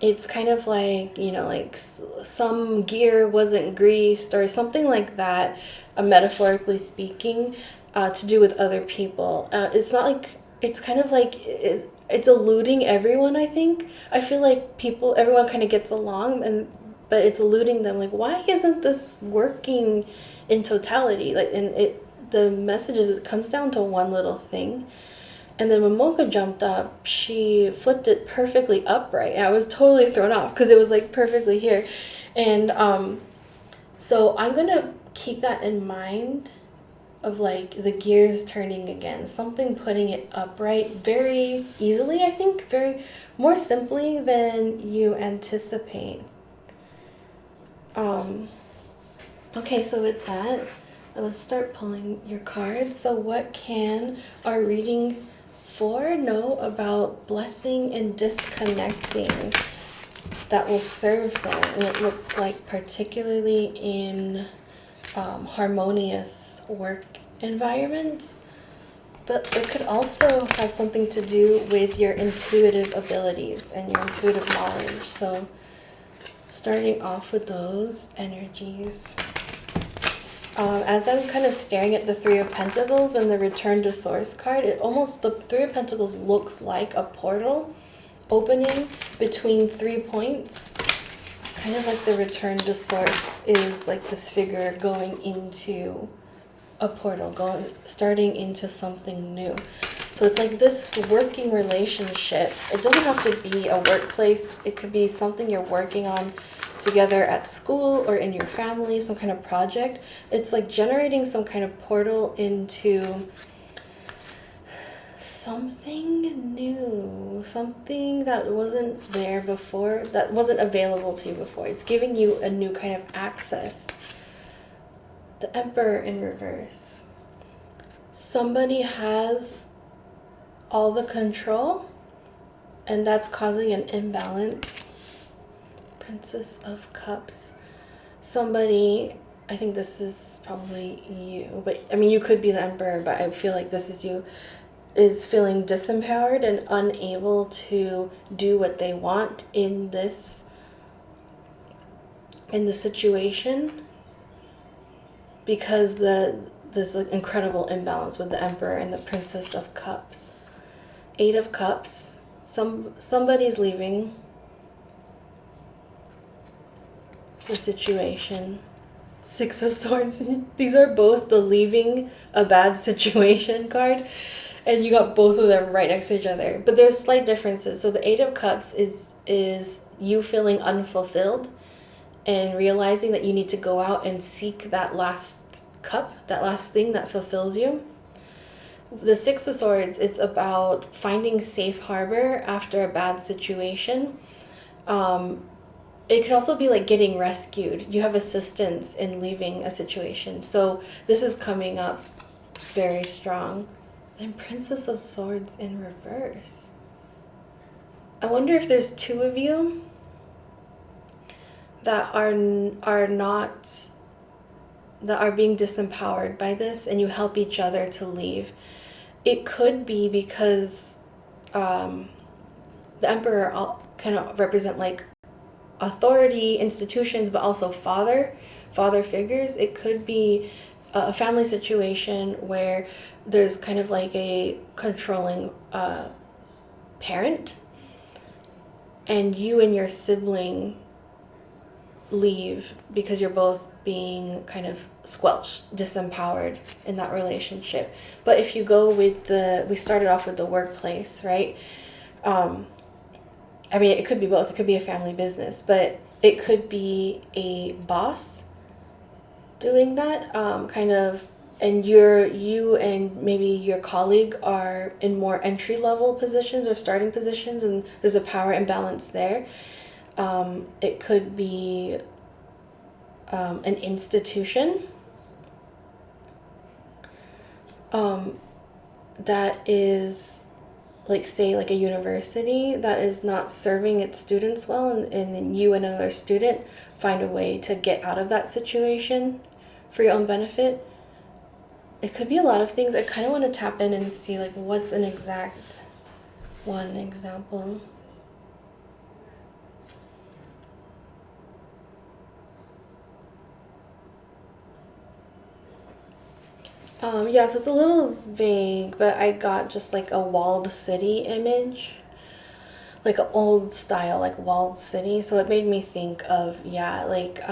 It's kind of like, like some gear wasn't greased or something like that, metaphorically speaking, to do with other people. It's not like, it's kind of like, it's eluding everyone, I think. I feel like everyone kind of gets along, but it's eluding them. Like, why isn't this working in totality? Like, the message is, it comes down to one little thing. And then when Mocha jumped up, she flipped it perfectly upright. And I was totally thrown off because it was like perfectly here. And so I'm going to keep that in mind, of like the gears turning again. Something putting it upright very easily, I think. Very more simply than you anticipate. Okay, so with that, let's start pulling your cards. So what can our reading 4 know about blessing and disconnecting that will serve them? And it looks like particularly in harmonious work environments, but it could also have something to do with your intuitive abilities and your intuitive knowledge. So starting off with those energies. As I'm kind of staring at the Three of Pentacles and the Return to Source card, the Three of Pentacles looks like a portal opening between 3 points. Kind of like the Return to Source is like this figure going into a portal, starting into something new. So it's like this working relationship. It doesn't have to be a workplace. It could be something you're working on together at school or in your family, some kind of project. It's like generating some kind of portal into something new, something that wasn't there before, that wasn't available to you before. It's giving you a new kind of access. The Emperor in reverse. Somebody has all the control, and that's causing an imbalance. Princess of Cups. Somebody, I think this is probably you, but I mean, you could be the Emperor, but I feel like this is you, is feeling disempowered and unable to do what they want in the situation, because there's an incredible imbalance with the Emperor and the Princess of Cups. Eight of Cups. Somebody's leaving the situation. Six of Swords. These are both the leaving a bad situation card, and you got both of them right next to each other. But there's slight differences. So the Eight of Cups is you feeling unfulfilled and realizing that you need to go out and seek that last cup, that last thing that fulfills you. The Six of Swords, it's about finding safe harbor after a bad situation. It could also be like getting rescued. You have assistance in leaving a situation. So this is coming up very strong. Then Princess of Swords in reverse. I wonder if there's two of you that are being disempowered by this, and you help each other to leave. It could be because the Emperor kind of represent like authority, institutions, but also father figures. It could be a family situation where there's kind of like a controlling parent, and you and your sibling leave because you're both being kind of squelched, disempowered in that relationship. But if you go with we started off with the workplace, right? I mean, it could be both. It could be a family business, but it could be a boss doing that, kind of, and you and maybe your colleague are in more entry-level positions or starting positions, and there's a power imbalance there. It could be an institution that is, like, say, like a university that is not serving its students well, and then you and another student find a way to get out of that situation for your own benefit. It could be a lot of things. I kind of want to tap in and see, like, what's an exact one example. Yeah, so it's a little vague, but I got just like a walled city image, like an old style, like walled city. So it made me think of, yeah, like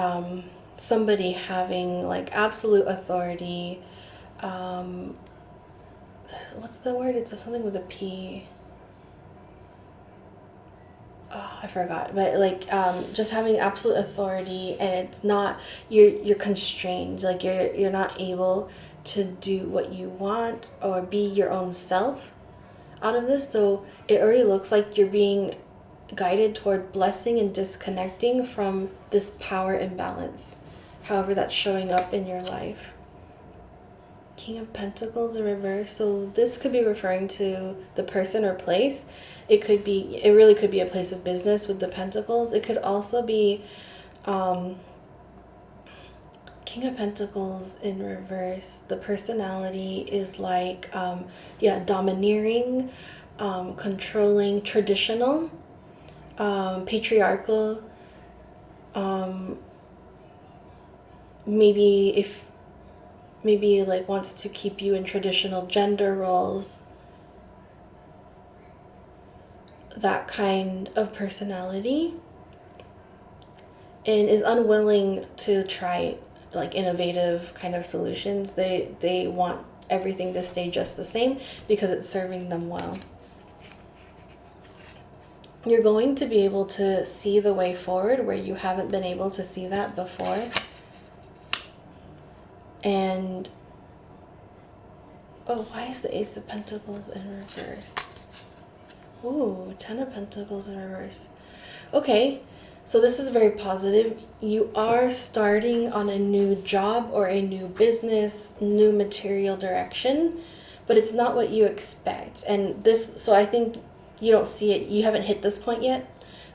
somebody having like absolute authority. What's the word? It's something with a P. Oh, I forgot, but like just having absolute authority, and it's not, you're constrained, like you're not able to do what you want or be your own self out of this. So it already looks like you're being guided toward blessing and disconnecting from this power imbalance, however that's showing up in your life. King of Pentacles in reverse. So this could be referring to the person or place. It really could be a place of business with the Pentacles. It could also be King of Pentacles in reverse. The personality is like, domineering, controlling, traditional, patriarchal. Maybe like wants to keep you in traditional gender roles. That kind of personality, and is unwilling to try like innovative kind of solutions. They want everything to stay just the same because it's serving them well. You're going to be able to see the way forward where you haven't been able to see that before. And, oh, why is the Ace of Pentacles in reverse? Ooh, Ten of Pentacles in reverse. Okay, so this is very positive. You are starting on a new job or a new business, new material direction, but it's not what you expect. And this, so I think you don't see it, you haven't hit this point yet.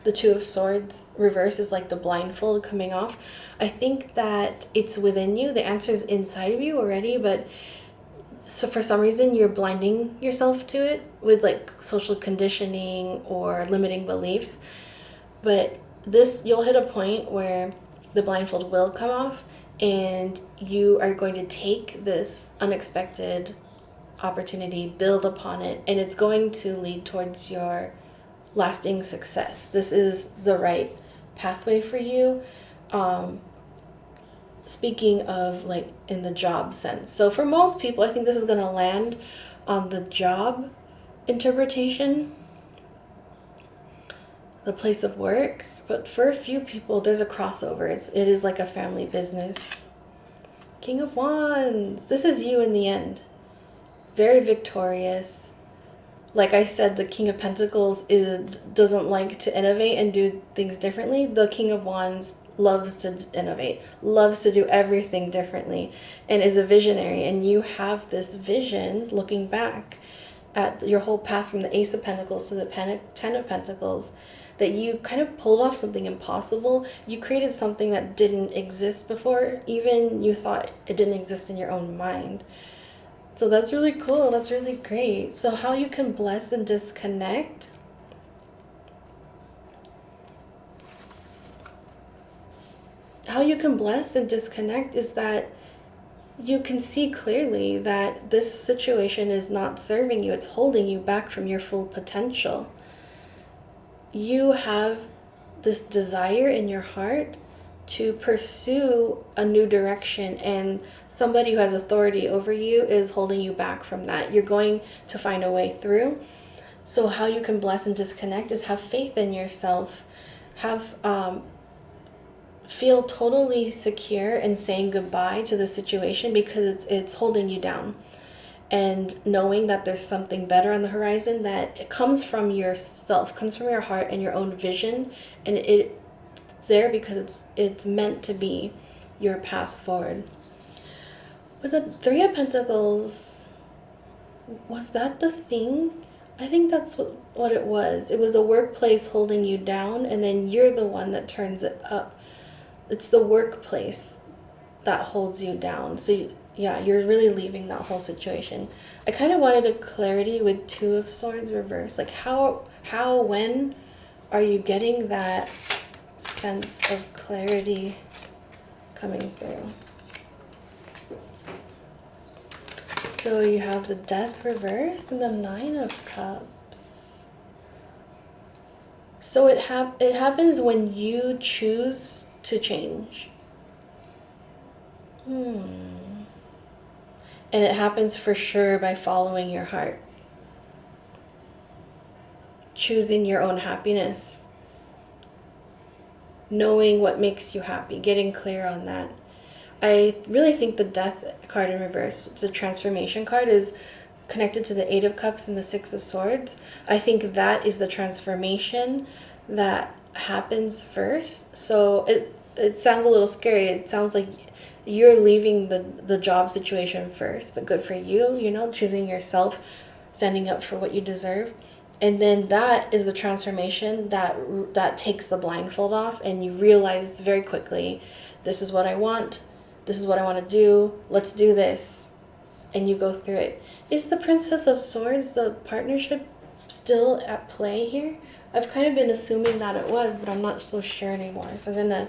The Two of Swords reverse is like the blindfold coming off. I think that it's within you. The answer is inside of you already, but so for some reason you're blinding yourself to it with like social conditioning or limiting beliefs. But this, you'll hit a point where the blindfold will come off and you are going to take this unexpected opportunity, build upon it, and it's going to lead towards your lasting success. This is the right pathway for you. Speaking of like in the job sense. So for most people, I think this is going to land on the job interpretation, the place of work. But for a few people, there's a crossover. It is like a family business. King of Wands. This is you in the end. Very victorious. Like I said, the King of Pentacles doesn't like to innovate and do things differently. The King of Wands loves to innovate, loves to do everything differently, and is a visionary. And you have this vision looking back at your whole path from the Ace of Pentacles to the Ten of Pentacles, that you kind of pulled off something impossible. You created something that didn't exist before. Even you thought it didn't exist in your own mind. So that's really cool. That's really great. So how you can bless and disconnect. How you can bless and disconnect is that you can see clearly that this situation is not serving you. It's holding you back from your full potential. You have this desire in your heart to pursue a new direction, and somebody who has authority over you is holding you back from that. You're going to find a way through. So how you can bless and disconnect is have faith in yourself. Feel totally secure in saying goodbye to the situation because it's holding you down. And knowing that there's something better on the horizon, that it comes from yourself, comes from your heart and your own vision, and it's there because it's meant to be your path forward. With the Three of Pentacles, was that the thing? I think that's what it was. It was a workplace holding you down, and then you're the one that turns it up. It's the workplace that holds you down. So yeah, you're really leaving that whole situation. I kind of wanted a clarity with Two of Swords reverse. Like when are you getting that sense of clarity coming through? So you have the Death reverse and the Nine of Cups. So it happens when you choose to change. And it happens for sure by following your heart. Choosing your own happiness. Knowing what makes you happy. Getting clear on that. I really think the Death card in reverse, it's a transformation card, is connected to the Eight of Cups and the Six of Swords. I think that is the transformation that happens first. So it sounds a little scary. It sounds like you're leaving the job situation first, but good for you, you know, choosing yourself, standing up for what you deserve. And then that is the transformation that takes the blindfold off, and you realize very quickly, this is what I want. This is what I want to do. Let's do this. And you go through it. Is the Princess of Swords, the partnership, still at play here? I've kind of been assuming that it was, but I'm not so sure anymore. So I'm going to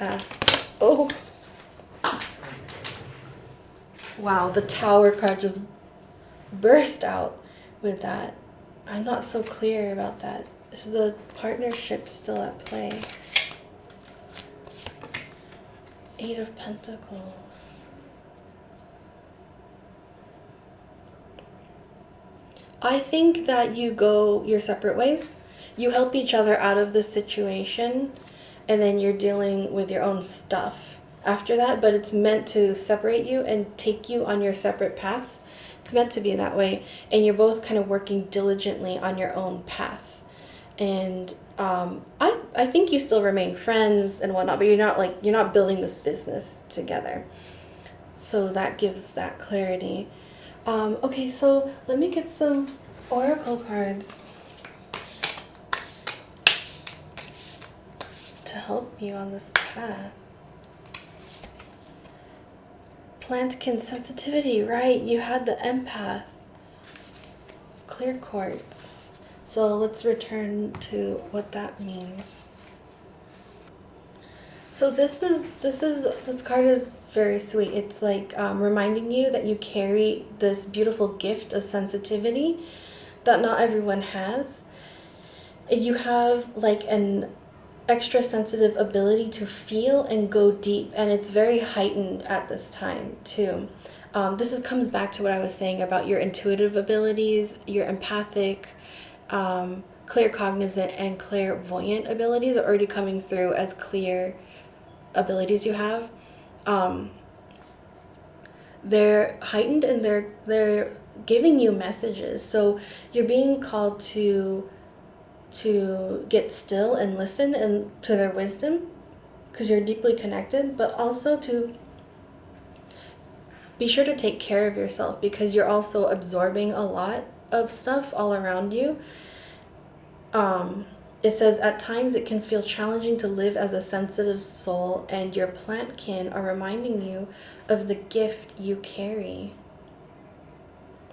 ask. Oh. Wow, the Tower card just burst out with that. I'm not so clear about that. Is the partnership still at play? Eight of Pentacles. I think that you go your separate ways. You help each other out of the situation, and then you're dealing with your own stuff after that, but it's meant to separate you and take you on your separate paths. It's meant to be that way, and you're both kind of working diligently on your own paths. And I think you still remain friends and whatnot, but you're not building this business together. So that gives that clarity. Okay, so let me get some oracle cards to help you on this path. Plantkin sensitivity, right? You had the empath. Clear quartz. So let's return to what that means. So this card is very sweet. It's like reminding you that you carry this beautiful gift of sensitivity that not everyone has. You have like an extra sensitive ability to feel and go deep, and it's very heightened at this time too. Comes back to what I was saying about your intuitive abilities, your empathic, claircognizant, and clairvoyant abilities are already coming through as clear abilities you have. They're heightened, and they're giving you messages. So you're being called to get still and listen and to their wisdom, because you're deeply connected, but also to be sure to take care of yourself, because you're also absorbing a lot of stuff all around you. It says, at times it can feel challenging to live as a sensitive soul, and your plant kin are reminding you of the gift you carry.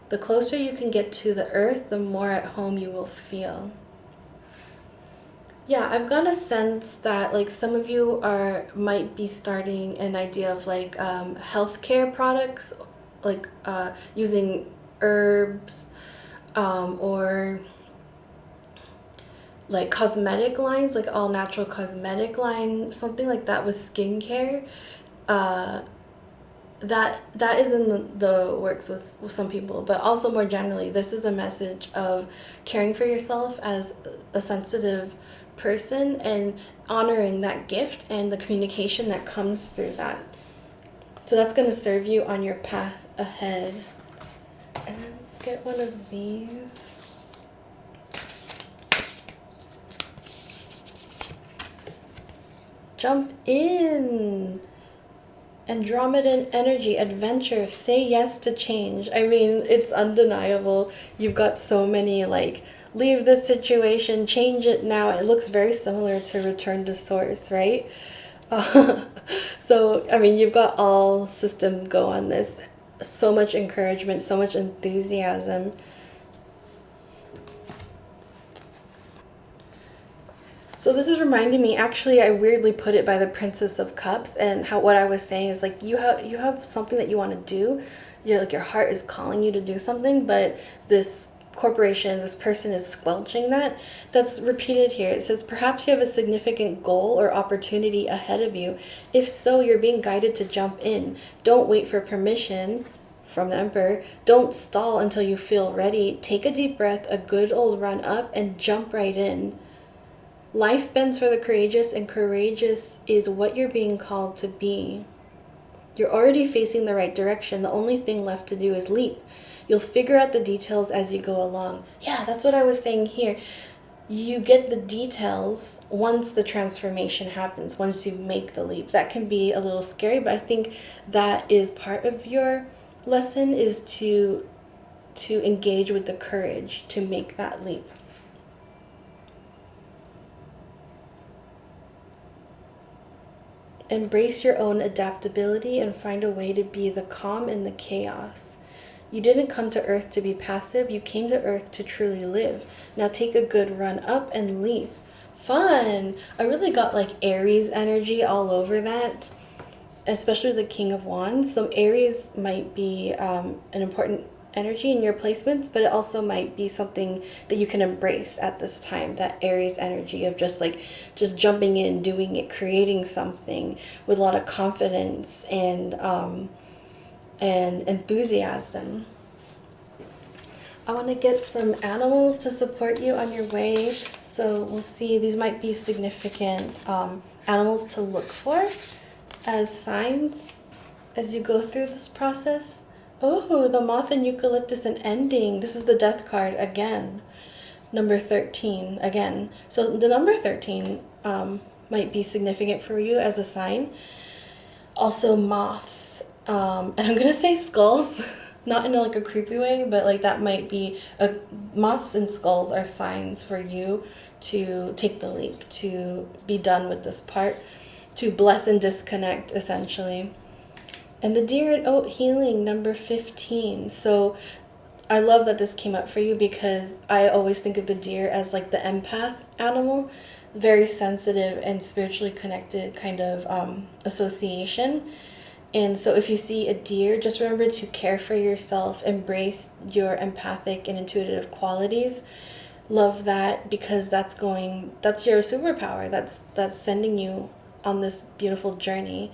The closer you can get to the earth, the more at home you will feel. Yeah, I've got a sense that like some of you might be starting an idea of like healthcare products, like using herbs, or like cosmetic lines, like all natural cosmetic line, something like that with skincare. That is in the works with some people, but also more generally, this is a message of caring for yourself as a sensitive person and honoring that gift and the communication that comes through that. So that's going to serve you on your path ahead. And let's get one of these. Jump in. Andromedan energy, adventure, say yes to change. I mean, it's undeniable. You've got so many like, leave this situation, change it now. It looks very similar to return to source, right? So, I mean, you've got all systems go on this. So much encouragement, so much enthusiasm. So this is reminding me, actually, I weirdly put it by the Princess of Cups, and what I was saying is like you have something that you want to do. Your heart is calling you to do something, but this corporation, this person is squelching that. That's repeated here. It says, perhaps you have a significant goal or opportunity ahead of you. If so, you're being guided to jump in. Don't wait for permission from the Emperor. Don't stall until you feel ready. Take a deep breath, a good old run up, and jump right in. Life bends for the courageous, and courageous is what you're being called to be. You're already facing the right direction. The only thing left to do is leap. You'll figure out the details as you go along. Yeah, that's what I was saying here. You get the details once the transformation happens, once you make the leap. That can be a little scary, but I think that is part of your lesson, is to engage with the courage to make that leap. Embrace your own adaptability and find a way to be the calm in the chaos. You didn't come to Earth to be passive, you came to Earth to truly live. Now take a good run up and leap. Fun! I really got like Aries energy all over that, especially the King of Wands. So Aries might be an important energy in your placements, but it also might be something that you can embrace at this time, that Aries energy of just jumping in, doing it, creating something with a lot of confidence and enthusiasm. I want to get some animals to support you on your way. So we'll see, these might be significant animals to look for as signs as you go through this process. Oh, the moth and eucalyptus and ending. This is the death card again. Number 13 again. So the number 13 might be significant for you as a sign. Also moths. And I'm going to say skulls. Not in like a creepy way, but like that might be moths and skulls are signs for you to take the leap, to be done with this part, to bless and disconnect essentially. And the deer and oat healing, number 15. So I love that this came up for you because I always think of the deer as like the empath animal, very sensitive and spiritually connected kind of association. And so if you see a deer, just remember to care for yourself, embrace your empathic and intuitive qualities. Love that, because that's your superpower. That's sending you on this beautiful journey.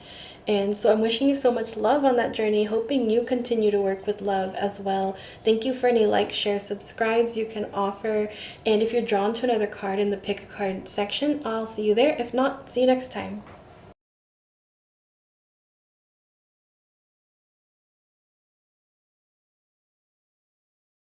And so I'm wishing you so much love on that journey, hoping you continue to work with love as well. Thank you for any likes, shares, subscribes you can offer. And if you're drawn to another card in the pick a card section, I'll see you there. If not, see you next time.